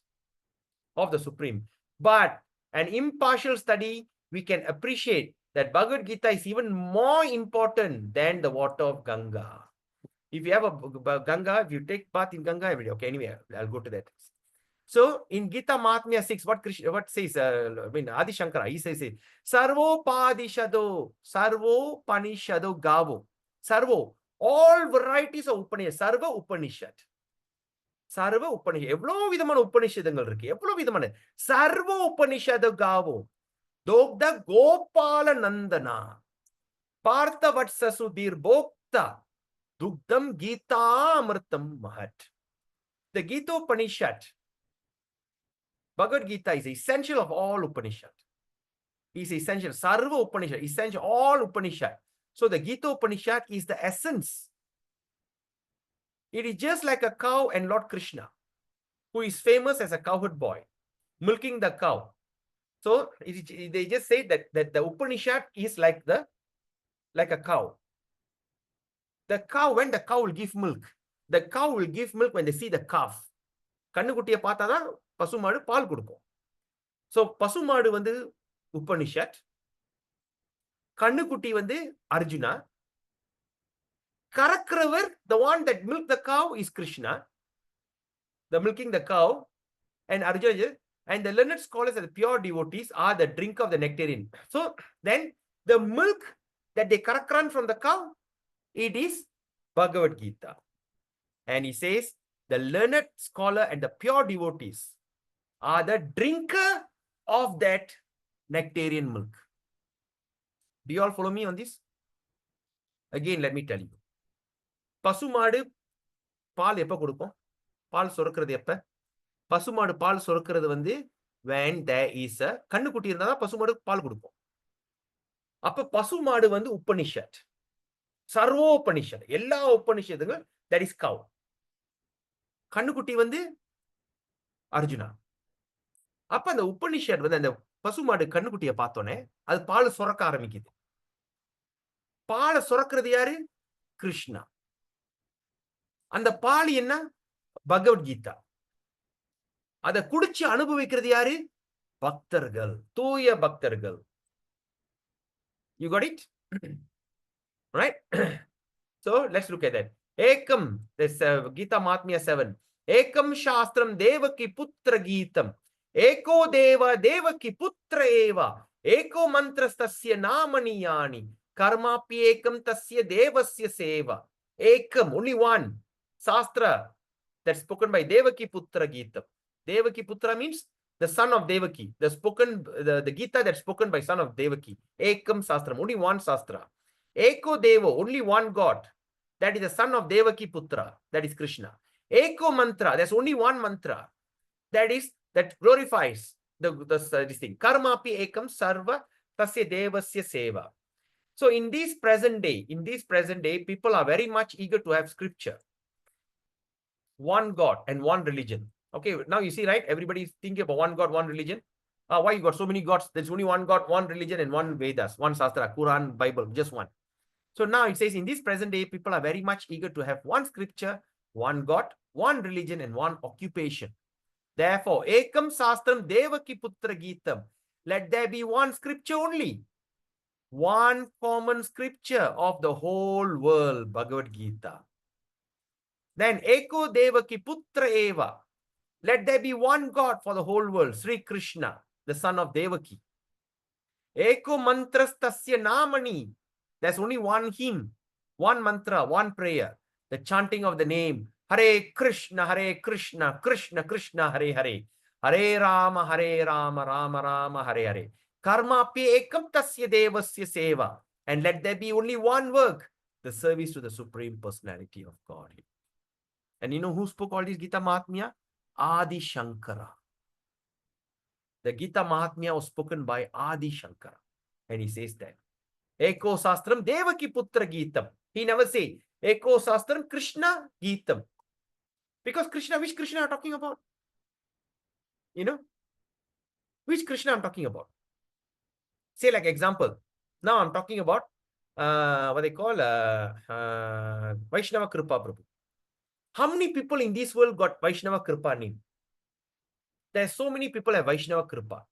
of the Supreme. But an impartial study, we can appreciate that Bhagavad Gita is even more important than the water of Ganga. If you have a Ganga, if you take bath in Ganga every day, okay, anyway, I'll go to that. So in Gita Mahatmya 6, what says, Adi Shankara, he says, Sarvo Padishado, Sarvo Panishado Gavo, Sarvo, all varieties of Upanishad, Sarva Upanishad. Sarva Upanishad. எவ்வளோ விதமான உபநிஷதங்கள் இருக்கு, எவ்வளோ விதமான சர்வ உபநிஷத காவோ தோக்த கோபால நந்தனா பார்த்த வட்ச சுதீர் போக்தா துக்தம் கீதா அமிர்தம் மஹட். The Gita Upanishad, Bhagavad Gita is essential of all Upanishad. Is essential. Sarva Upanishad, essential, all Upanishad. So the Gita Upanishad is the essence. It is just like a cow and Lord Krishna, who is famous as a cowherd boy, milking the cow. So they just say that the Upanishad is like a cow. The cow, when the cow will give milk, the cow will give milk when they see the calf. கண்ணுக்குட்டியை பார்த்தாதான் பசுமாடு பால் கொடுக்கும். So பசுமாடு வந்து உபனிஷத், கண்ணுக்குட்டி வந்து Arjuna, கறக்கிறவர் the one that milk the cow is Krishna, the milking the cow, and Arjuna, and the learned scholars and the pure devotees are the drink of the nectarian. So then the milk that they karakran from the cow, it is Bhagavad Gita. And he says the learned scholar and the pure devotees are the drinker of that nectarian milk. Do you all follow me on this? Again, let me tell you. பசுமாடு பால் எப்ப கொடுக்கும்? பால் சுரக்கிறது எப்ப? பசுமாடு பால் சுரக்கிறது வந்து when there is a கண்ணுக்குட்டி இருந்தாதான் பசுமாடு பால் கொடுக்கும். அப்ப பசுமாடு வந்து உபனிஷத், சர்வோபனிஷத், எல்லா உபனிஷத்துகள் that is cow. கண்ணுக்குட்டி வந்து அர்ஜுனா. அப்ப அந்த உபனிஷத் வந்து அந்த பசுமாடு கண்ணுக்குட்டியை பார்த்தோன்னே அது பால் சுரக்க ஆரம்பிக்குது. பாலை சுரக்கிறது யாரு? கிருஷ்ணா. அந்த பால் என்ன? பகவத்கீதா. அதை குடிச்சு அனுபவிக்கிறது யாரு? பக்தர்கள், தூய பக்தர்கள். You got it? Right? So let's look at that. Ekam, this Gita Mahatmya 7. Ekam Shastram Devaki Putra Geetam. Eko Deva Devaki Putra Eva. Eko Mantras Tasya Namaniyani. Karmapi Ekam Tasya Devasya Seva. Ekam, only one. Shastra that's spoken by Devaki Putra Geetam. Devaki Putra means the son of Devaki. The Gita that's spoken by son of Devaki. Ekam Shastram, only one Shastra. Eko Devo, only one God. That is the son of Devaki Putra. That is Krishna. Eko Mantra, there's only one mantra. That glorifies this thing. Karmapi Ekam Sarva Tasya Devasya Seva. So in this present day, people are very much eager to have scripture. One God and one religion. Okay, now you see, right? Everybody is thinking about one God, one religion. Why you got so many gods? There's only one God, one religion, and one Vedas, one Shastra, Quran, Bible, just one. So now it says in this present day, people are very much eager to have one scripture, one God, one religion, and one occupation. Therefore, Ekam Shastram Devaki Putra Geetam. Let there be one scripture only. One common scripture of the whole world, Bhagavad Gita. Then Eko Devaki Putra Eva. Let there be one God for the whole world, Sri Krishna, the son of Devaki. Eko Mantras Tasya Namani. There's only one hymn, one mantra, one prayer. The chanting of the name, Hare Krishna, Krishna Krishna, Hare Hare. Hare Rama, Rama Rama, Hare Hare. Karma pi ekam tasya devasya seva. And let there be only one work, the service to the Supreme Personality of God. And you know who spoke all this Gita Mahatmya? Adi Shankara. The Gita Mahatmya was spoken by Adi Shankara. And he says that. Eko Shastram Devaki Putra Geetam. He never say, Eko Shastram Krishna Geetam. Because Krishna, which Krishna are talking about? You know? Which Krishna I'm talking about? Say like example. Now I'm talking about what they call Vaishnava Kripa Prabhu. How many people in this world got Vaishnava Kripa name? There's so many people have Vaishnava Kripa.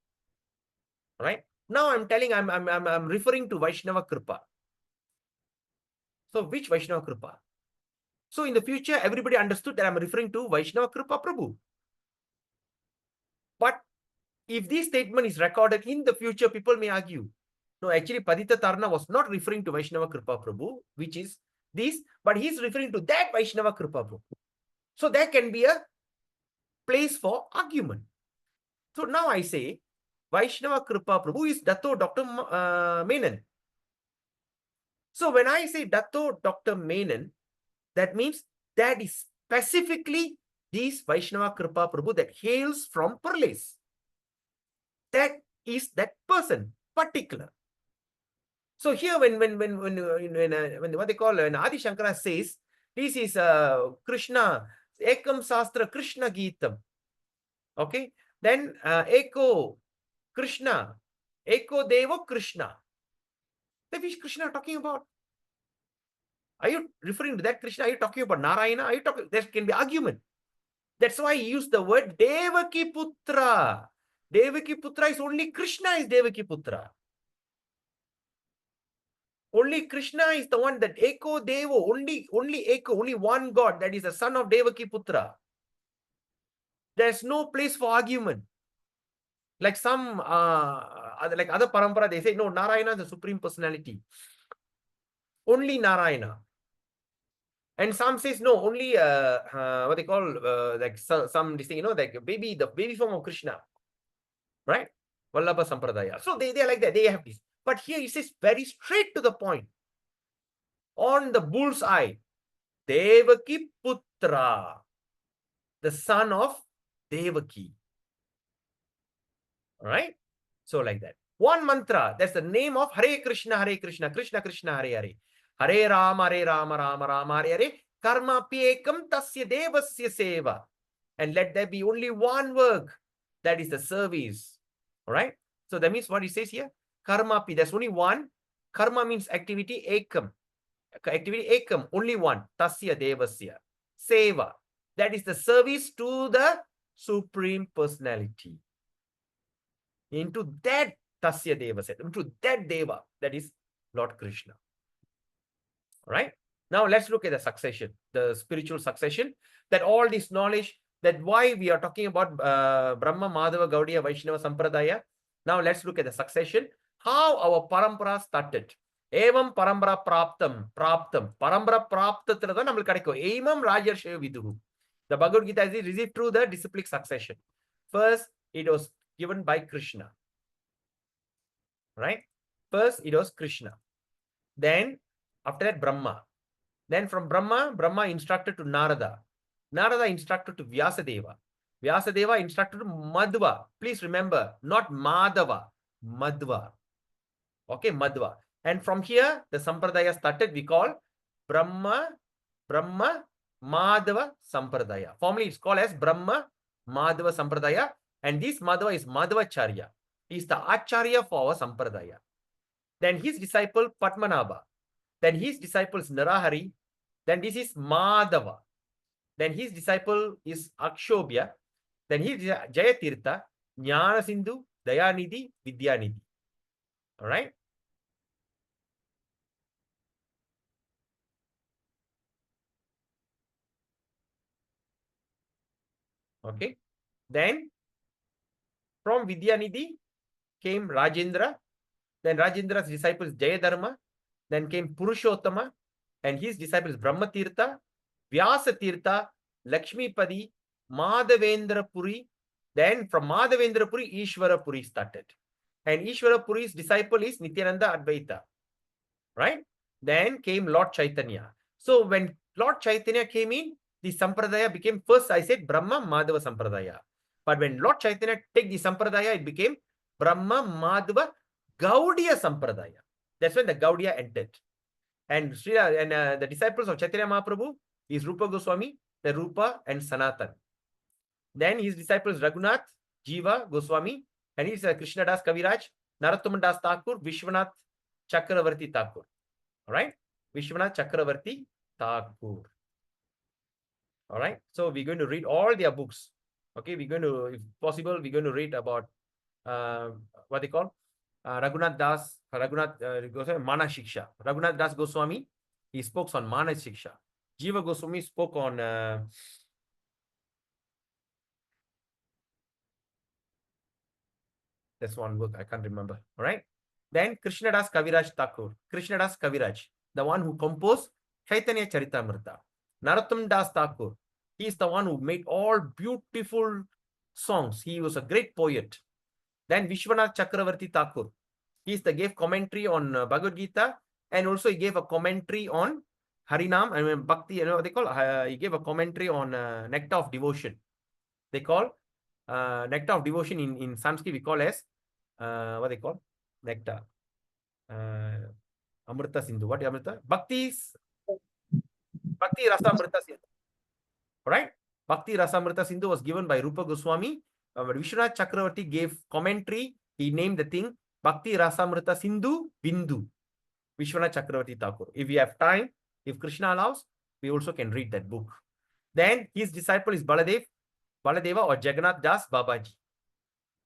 Right? Now I'm telling, I'm referring to Vaishnava Kripa. So which Vaishnava Kripa? So in the future, everybody understood that I'm referring to Vaishnava Kripa Prabhu. But if this statement is recorded in the future, people may argue, no, actually Padita Tarna was not referring to Vaishnava Kripa Prabhu, which is this, but he's referring to that Vaishnava Kripa Prabhu. So there can be a place for argument. So now I say, Vaishnava Kripa Prabhu is Datto Dr. Menon. So when I say Datto Dr. Menon, that means that is specifically this Vaishnava Kripa Prabhu that hails from Perlis. That is that person, particular. So here when what they call, when Adi Shankara says, this is Krishna, Ekam Shastra Krishna Geetam. Okay, then Eko Krishna, Eko Devo Krishna. Then which Krishna are talking about? Are you referring to that Krishna? Are you talking about Narayana? Are you talking? There can be argument. That's why he used the word Devaki Putra. Devaki Putra is only Krishna is Devaki Putra. Only Krishna is the one that Eko Devo, only Eko, only one God, that is the son of Devaki Putra. There's no place for argument. Like some, like other parampara, they say, no, Narayana is the supreme personality. Only Narayana. And some says, no, only, what they call, like some, this thing, you know, like the baby form of Krishna. Right? Vallabha Sampradaya. So they are like that. They have this. But here he says very straight to the point. On the bull's eye, Devaki Putra, the son of Devaki. All right? So like that. One mantra, that's the name of Hare Krishna, Krishna Krishna, Hare Hare. Hare Rama, Rama Rama, Hare Hare. Karma piekam tasya devasya seva. And let there be only one work, that is the service. All right? So that means what he says here, karma pi, there's only one. Karma means activity, ekam. Activity ekam, only one. Tasya devasya. Seva. That is the service to the Supreme Personality. Into that Tasya devasya, into that Deva, that is Lord Krishna. All right? Now let's look at the succession, the spiritual succession, that all this knowledge, that why we are talking about Brahma, Madhava, Gaudiya, Vaishnava, Sampradaya. Now let's look at the succession, how our parampara started. Evam parambara praptam, parambara praptathila namal kadaikum. Emam rajarshaya viduhu. The Bhagavad Gita is received through the disciplic succession. First, it was given by Krishna. Right? First, it was Krishna. Then, after that, Brahma. Then from Brahma, Brahma instructed to Narada. Narada instructed to Vyasadeva. Vyasadeva instructed to Madhva. Please remember, not Madhava, Madhva. Okay, Madhva. And from here, the Sampradaya started. We call Brahma, Madhava Sampradaya. Formally, it's called as Brahma, Madhava Sampradaya. And this Madhava is Madhvacharya. He is the Acharya for our Sampradaya. Then his disciple Padmanabha. Then his disciple is Narahari. Then this is Madhava. Then his disciple is Akshobhya. Then he is Jayatirtha, Jnana Sindhu, Dayanidhi, Vidyanidhi. All right? Okay. Then from Vidyanidhi came Rajendra. Then Rajendra's disciple is Jayadharma. Then came Purushottama. And his disciple is Brahmatirtha, Vyasatirtha, Lakshmipadi, Madhavendra Puri. Then from Madhavendra Puri, Ishvara Puri started. And Ishvara Puri's disciple is Nityananda Advaita. Right? Then came Lord Chaitanya. So when Lord Chaitanya came in, the Sampradaya became first, I said, Brahma Madhava Sampradaya. But when Lord Chaitanya took the Sampradaya, it became Brahma Madhava Gaudiya Sampradaya. That's when the Gaudiya entered. And the disciples of Chaitanya Mahaprabhu is Rupa Goswami, the Rupa and Sanatan. Then his disciples Raghunath, Jiva Goswami, and he's Krishna Das Kaviraj, Narottam Das Thakur, Vishwanath Chakravarti Thakur. All right? Vishwanath Chakravarti Thakur. All right? So we're going to read all their books. Okay? We're going to, if possible, we're going to read about what they call Raghunath Das, Goswami, Mana Shiksha. Raghunath Das Goswami, he spoke on Mana Shiksha. Jiva Goswami spoke on that's one book, I can't remember. All right. Then Krishna Das Kaviraj Thakur. Krishna Das Kaviraj, the one who composed Chaitanya Charitamrita. Narottam Das Thakur, he is the one who made all beautiful songs. He was a great poet. Then Vishwanath Chakravarti Thakur, he is the gave commentary on Bhagavad Gita, and also he gave a commentary on Harinam, I mean Bhakti, you know what they call? He gave a commentary on Nectar of Devotion. They call Nectar of Devotion in Sanskrit, we call as what they call? Nectar. Amrita Sindhu. What is Amrita? Bhakti Rasa Amrita Sindhu. Right? Bhakti Rasa Amrita Sindhu was given by Rupa Goswami. Vishwanath Chakravarti gave commentary. He named the thing Bhakti Rasamrita Sindhu Bindu. Vishwanath Chakravarti Thakur. If we have time, if Krishna allows, we also can read that book. Then his disciple is Baladev. Baladeva or Jagannath Das Babaji.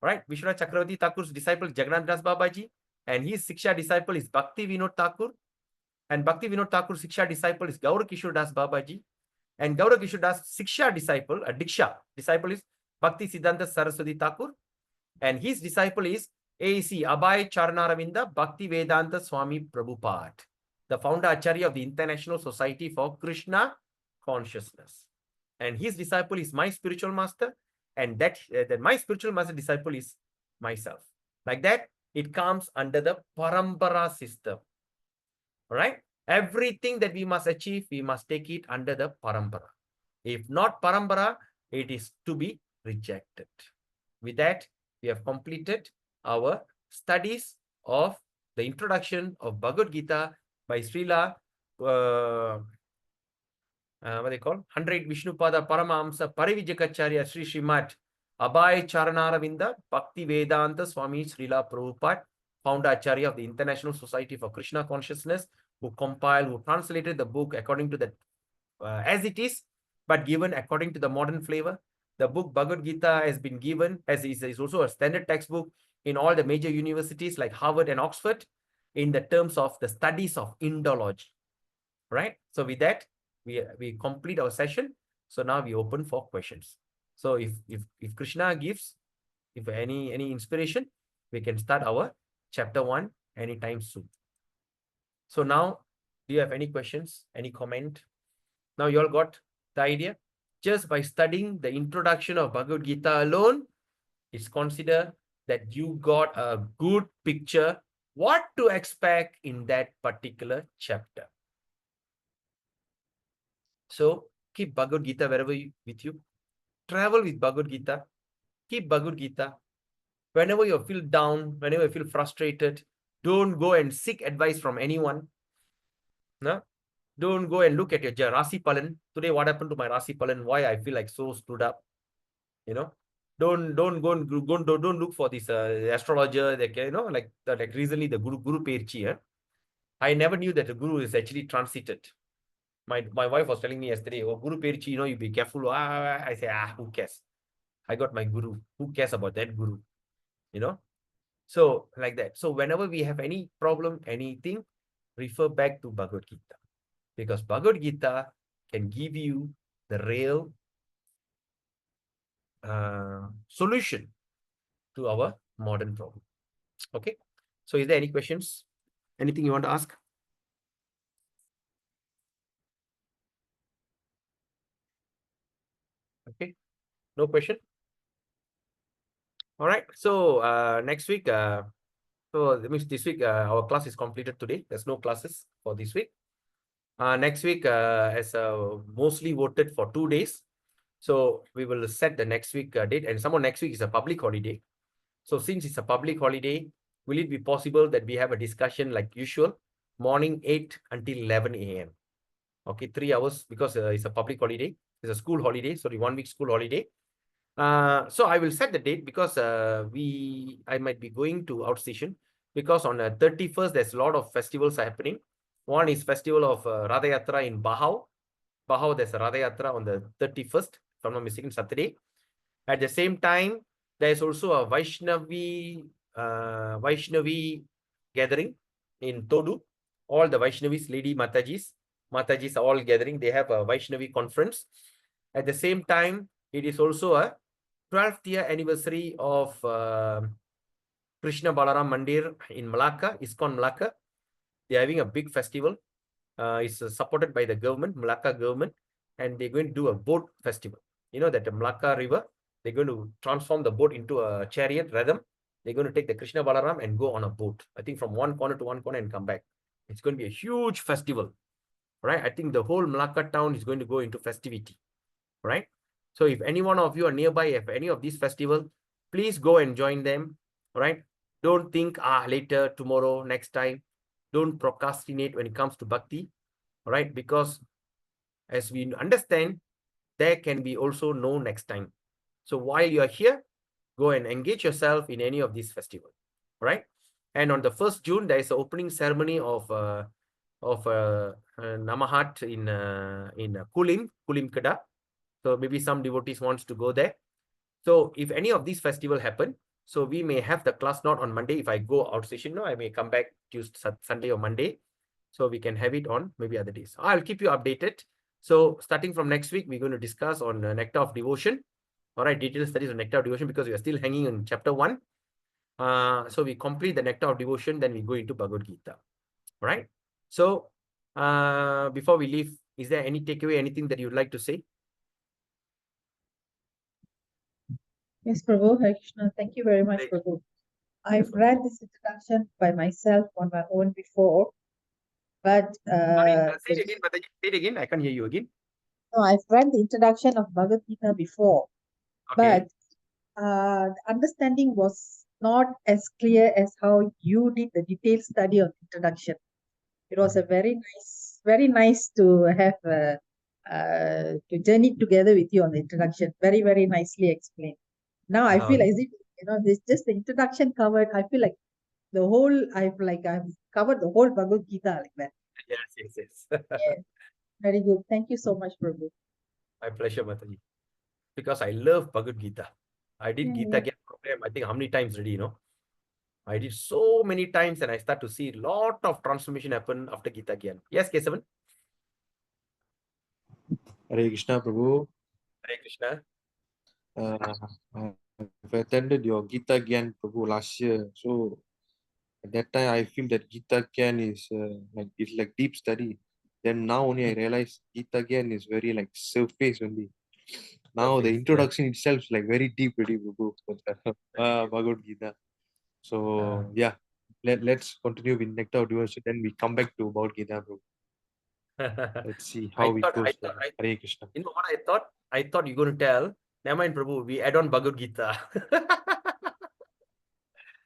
Right? Vishwanath Chakravarti Thakur's disciple Jagannath Das Babaji, and his Siksha disciple is Bhakti Vinod Thakur, and Bhakti Vinod Thakur's Siksha disciple is Gaura Kishore Das Babaji, and Gaura Kishore Das Siksha disciple, Diksha disciple is Bhakti Siddhanta Saraswati Thakur, and his disciple is AEC Abhay Charnaravinda Bhakti Vedanta Swami Prabhupada, the founder Acharya of the International Society for Krishna Consciousness. And his disciple is my spiritual master, and that my spiritual master disciple is myself. Like that, it comes under the parampara system. All right? Everything that we must achieve, we must take it under the parampara. If not parampara, it is to be rejected. With that, we have completed our studies of the introduction of Bhagavad Gita by Srila what they call 100 Vishnupada Paramahamsa Parivijakacharya Sri Srimad Abhay Charnaravinda Bhakti Vedanta Swami Srila Prabhupada, founder Acharya of the International Society for Krishna Consciousness, who translated the book according to the as it is, but given according to the modern flavor. The book Bhagavad Gita has been given as is also a standard textbook in all the major universities like Harvard and Oxford in the terms of the studies of Indology. Right? So with that, we complete our session. So now we open for questions. So if Krishna gives, if any inspiration, we can start our chapter 1 anytime soon. So now, do you have any questions, any comment? Now you all got the idea. Just by studying the introduction of Bhagavad Gita alone, it's considered that you got a good picture what to expect in that particular chapter. So keep Bhagavad Gita wherever with you. Travel with Bhagavad Gita. Keep Bhagavad Gita. Whenever you feel down, whenever you feel frustrated, don't go and seek advice from anyone. No? Don't go and look at your Rasi Palan. Today, what happened to my Rasi Palan? Why I feel like so screwed up? You know, don't look for this astrologer. Like, you know, like recently the Guru Perchi. I never knew that the Guru is actually transited. My wife was telling me yesterday, oh, Guru Perchi, you know, you be careful. I say, who cares? I got my Guru. Who cares about that Guru? You know? So, like that. So, whenever we have any problem, anything, refer back to Bhagavad Gita. Because Bhagavad Gita can give you the real solution to our modern problem. Okay? So, is there any questions? Anything you want to ask? Okay, no question. All right. So next week, so that means this week our class is completed today. There's no classes for this week. Next week as mostly voted for 2 days. So we will set the next week date, and someone next week is a public holiday. So since it's a public holiday, will it be possible that we have a discussion like usual, morning 8 until 11 a.m. Okay, 3 hours because it's a public holiday. It's a school holiday, sorry, 1 week school holiday. So I will set the date because I might be going to outstation because on 31st there's a lot of festivals happening. One is festival of Radha Yatra in Bahau. Bahau, there's a Radha Yatra on the 31st, if I'm not mistaken, Saturday. At the same time, there's also a Vaishnavi gathering in Todu. All the Vaishnavis, lady Matajis are all gathering. They have a Vaishnavi conference. At the same time, it is also a 12th year anniversary of Krishna Balaram Mandir in Malacca, ISKCON Malacca. They're having a big festival. It's supported by the government, Malacca government, and they're going to do a boat festival. You know that the Malacca River, they're going to transform the boat into a chariot rhythm. They're going to take the Krishna Balaram and go on a boat. I think from one corner to one corner and come back. It's going to be a huge festival, right? I think the whole Malacca town is going to go into festivity, right? So if any one of you are nearby, if any of these festivals, please go and join them, right? Don't think, later, tomorrow, next time. Don't procrastinate when it comes to bhakti, right? Because as we understand, there can be also no next time. So while you are here, go and engage yourself in any of these festivals, right? And on the 1st June, there is an opening ceremony of Namahat in Kulim Kada. So maybe some devotees wants to go there. So if any of these festival happen, so we may have the class not on Monday. If I go out station, no, I may come back Tuesday, Sunday or Monday. So we can have it on maybe other days. I'll keep you updated. So starting from next week, we're going to discuss on Nectar of Devotion. All right, detailed studies on Nectar of Devotion because we are still hanging on chapter 1. So we complete the Nectar of Devotion, then we go into Bhagavad Gita. All right. So before we leave, is there any takeaway, anything that you'd like to say? Yes, Prabhu, Hare Krishna. Thank you very much, Hare Prabhu. I've read this introduction by myself on my own before, but Say it again, Mataji. Say it again. I can't hear you again. no, I've read the introduction of Bhagavad Gita before, Okay. but the understanding was not as clear as how you did the detailed study of introduction. It was a very nice to have to journey together with you on the introduction. Very, very nicely explained. Now I feel as if this just the introduction covered. I feel like the whole I've covered the whole Bhagavad Gita like that. Yes. Yes, very good. Thank you so much, Prabhu. My pleasure, Mataji. Because I love Bhagavad Gita. I did Yeah, Gita Gyan program, I think how many times already, I did so many times and I start to see a lot of transformation happen after Gita Gyan. Yes, Kesavan? Hare Krishna, Prabhu. Hare Krishna. I've attended your Gita Gyan, Prabhu, last year. So at that time, I feel that Gita Gyan is like deep study. Then now only I realize Gita Gyan is very like surface only. Now the Surface, introduction itself is like very deep, already, Prabhu. Bhagavad Gita. So yeah, let's continue with Nectar of Devotion. Then we come back to Bhagavad Gita, Prabhu. Let's see how it goes. Hare Krishna. You know what I thought? I thought you're going to tell, never mind, Prabhu, we add on Bhagavad Gita.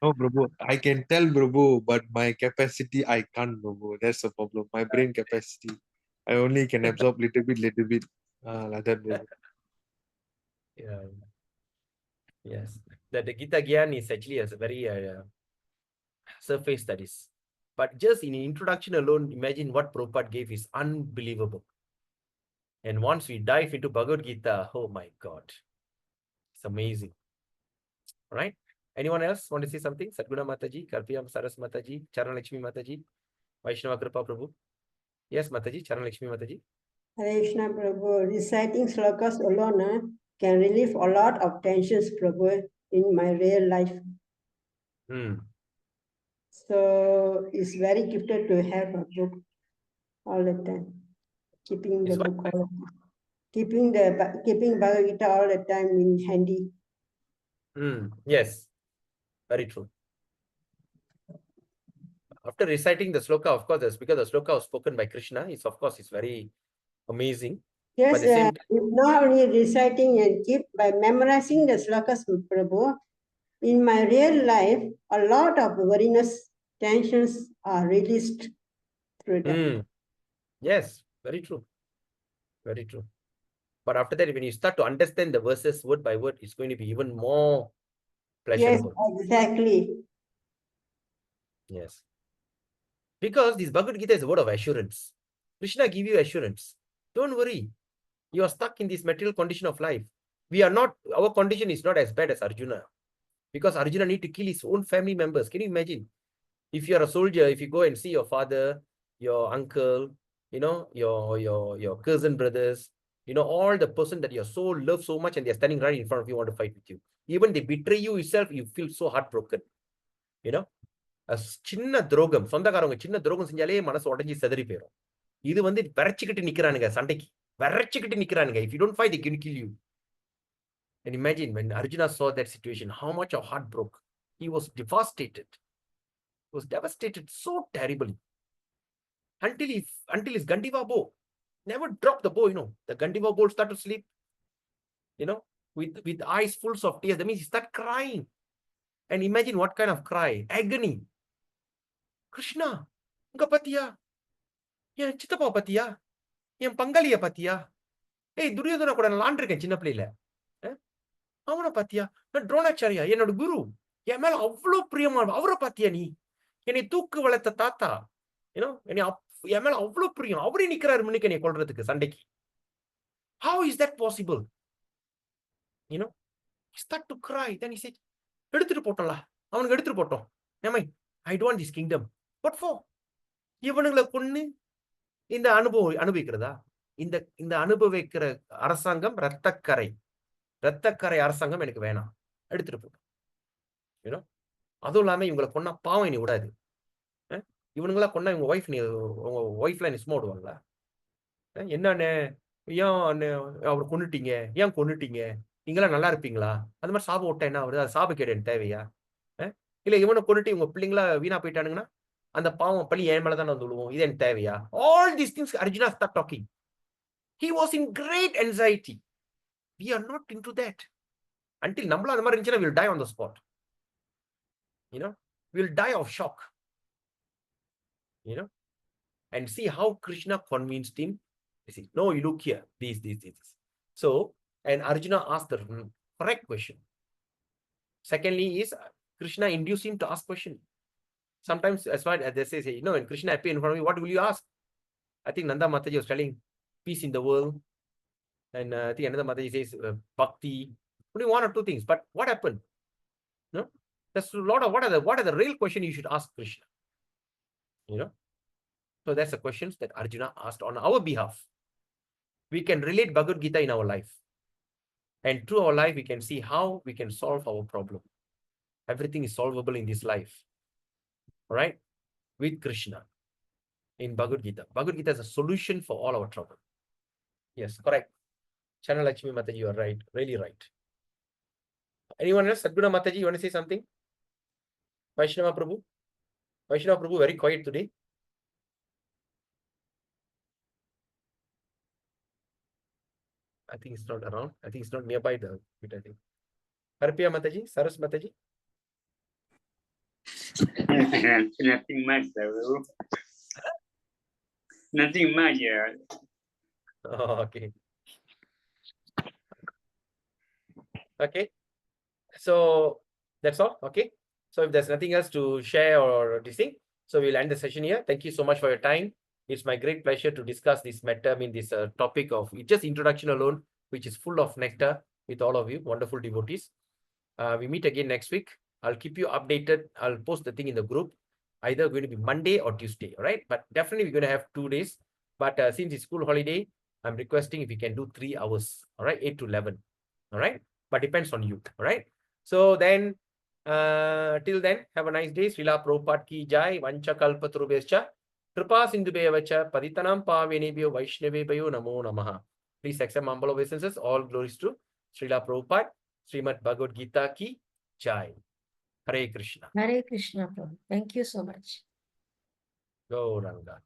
No, Prabhu, I can tell, Prabhu, but my capacity, I can't, Prabhu. That's the problem. My brain capacity, I only can absorb little bit, like that, Prabhu. Yeah. Yes. The Gita Gyan is actually a very surface studies. But just in introduction alone, imagine what Prabhupada gave is unbelievable. And once we dive into Bhagavad Gita, oh my God, it's amazing. All right. Anyone else want to say something? Sadguna Mataji, Karpiyam Saras Mataji, Charan Lakshmi Mataji, Vaishnava Kripa Prabhu. Yes, Mataji, Charan Lakshmi Mataji. Hare Krishna, Prabhu. Reciting slokas alone can relieve a lot of tensions, Prabhu, in my real life. So it's very gifted to have a book all the time. Keeping the book all the time. Keeping Bhagavad Gita all the time in handy. Yes, very true. After reciting the sloka, of course, because the sloka was spoken by Krishna, it's very amazing. Yes, But the same not only reciting and keep by memorizing the slokas, Prabhu, in my real life, a lot of weariness, tensions are released through that. Yes, very true. Very true. But after that, when you start to understand the verses word by word, it's going to be even more pleasurable. Yes, exactly. Yes. Because this Bhagavad Gita is a word of assurance. Krishna give you assurance. Don't worry. You are stuck in this material condition of life. Our condition is not as bad as Arjuna. Because Arjuna need to kill his own family members. Can you imagine? If you are a soldier, if you go and see your father, your uncle, your cousin brothers, all the person that you love so much and they're standing right in front of you, want to fight with you. Even they betray you itself, you feel so heartbroken. சின்ன துரோகம் சொந்தக்காரங்க சின்ன துரோகம் செஞ்சாலே மனசு உடைஞ்சி செதறி போயிடும். இது விரைச்சிக்கிட்டு நிக்கிறானுங்க சண்டைக்கு விரைச்சிக்கிட்டு நிக்கிறானுங்க. If you don't fight, they can kill you. And imagine when Arjuna saw that situation, how much of heart broke. He was devastated. He was devastated so terribly. Until his Gandiva bow never dropped the bow, the Gandiva bow start to sleep, with eyes full of tears. That means he start crying. And imagine what kind of cry, agony. Krishna, unga patiya, yen chittappa patiya, yen pangaliya patiya. Hey, Duryodhana kuda na laandruken chinna playila. Avana patiya, na Dronacharya, enoda guru. Yen mela avlo priyama, avara patiya nee. Enai தூக்கு வளர்த்த தாத்தா, என் மேல அவ்வளவு பிரியம். அவரே நிக்கிறாரு முன்னுக்கு என்னை கொல்றதுக்கு சண்டைக்கு. How is that possible? He started to cry. Then he said, எடுத்துட்டு போட்டோம்ல, அவனுக்கு எடுத்துட்டு போட்டோம். I don't want this kingdom. What for? இவனுங்களை கொன்னு இந்த அனுபவிக்கிறதா? இந்த அனுபவிக்கிற அரசாங்கம் ரத்தக்கரை அரசாங்கம் எனக்கு வேணாம், எடுத்துட்டு போட்டோம். யூனோ, அதுவும் இல்லாம இவங்களை கொன்னா பாவம் நீ விடாது. இவனுங்களா கொன்னா இவங்க ஒய்ஃப்ல நீ சும்மா விடுவாங்களா? என்னன்னு ஏன் அவர் கொன்னுட்டீங்க, ஏன் கொன்னுட்டீங்க, நீங்களாம் நல்லா இருப்பீங்களா? அந்த மாதிரி சாபம் விட்டா என்ன வருது? அது சாபக்கேடு எனக்கு தேவையா? இல்ல இவனை கொன்னுட்டு இவங்க பிள்ளைங்களா வீணா போயிட்டானுங்கன்னா அந்த பாவம் பழி என் மேலதான் வந்து விழுவோம். இது எனக்கு தேவையா? All these things Arjuna start talking. He was in great anxiety. We are not into that. Until நம்மள அந்த மாதிரி இருந்துச்சுன்னா we'll die on the spot. You know, we'll die of shock. You know, and see how Krishna convinced him. You see, no, you look here, these. So, and Arjuna asked the correct question. Secondly is Krishna induced him to ask question. Sometimes, as far as they say, when Krishna appeared in front of you, what will you ask? I think Nanda Mataji was telling peace in the world. And I think another Mataji says bhakti. Only one or two things. But what happened? No? There's a lot of what are the real questions you should ask Krishna? You know? So that's the questions that Arjuna asked on our behalf. We can relate Bhagavad Gita in our life. And through our life, we can see how we can solve our problem. Everything is solvable in this life. Right? With Krishna. In Bhagavad Gita. Bhagavad Gita is a solution for all our trouble. Yes, correct. Channel Lakshmi Mataji, you are right. Really right. Anyone else? Sadguna Mataji, you want to say something? Vaishnava Prabhu? Vaishnava Prabhu, very quiet today. I think it's not around. I think it's not nearby the bit, I think. Harpiya Mataji, Saras Mataji. Nothing much, Prabhu. Nothing much. Oh, okay. Okay. So that's all. Okay. So if there's nothing else to share or this thing, so we'll end the session here. Thank you so much for your time. It's my great pleasure to discuss this matter, this topic of just introduction alone, which is full of nectar with all of you, wonderful devotees. We meet again next week. I'll keep you updated. I'll post the thing in the group, either going to be Monday or Tuesday, all right? But definitely we're going to have 2 days. But since it's school holiday, I'm requesting if we can do 3 hours, all right? 8 to 11, all right? But depends on you, all right? So then, till then, have a nice day. Srila Prabhupada ki jai. Vancha kalpatarubhescha. Kripa sindhubhyevacha. Paditanam pavenebhyo vaishnavebhyo namo namaha. Please accept humble obeisances. All glories to Srila Prabhupada. Srimad Bhagavad Gita ki jai. Hare Krishna. Hare Krishna, Prabhu. Thank you so much. Go Ranga.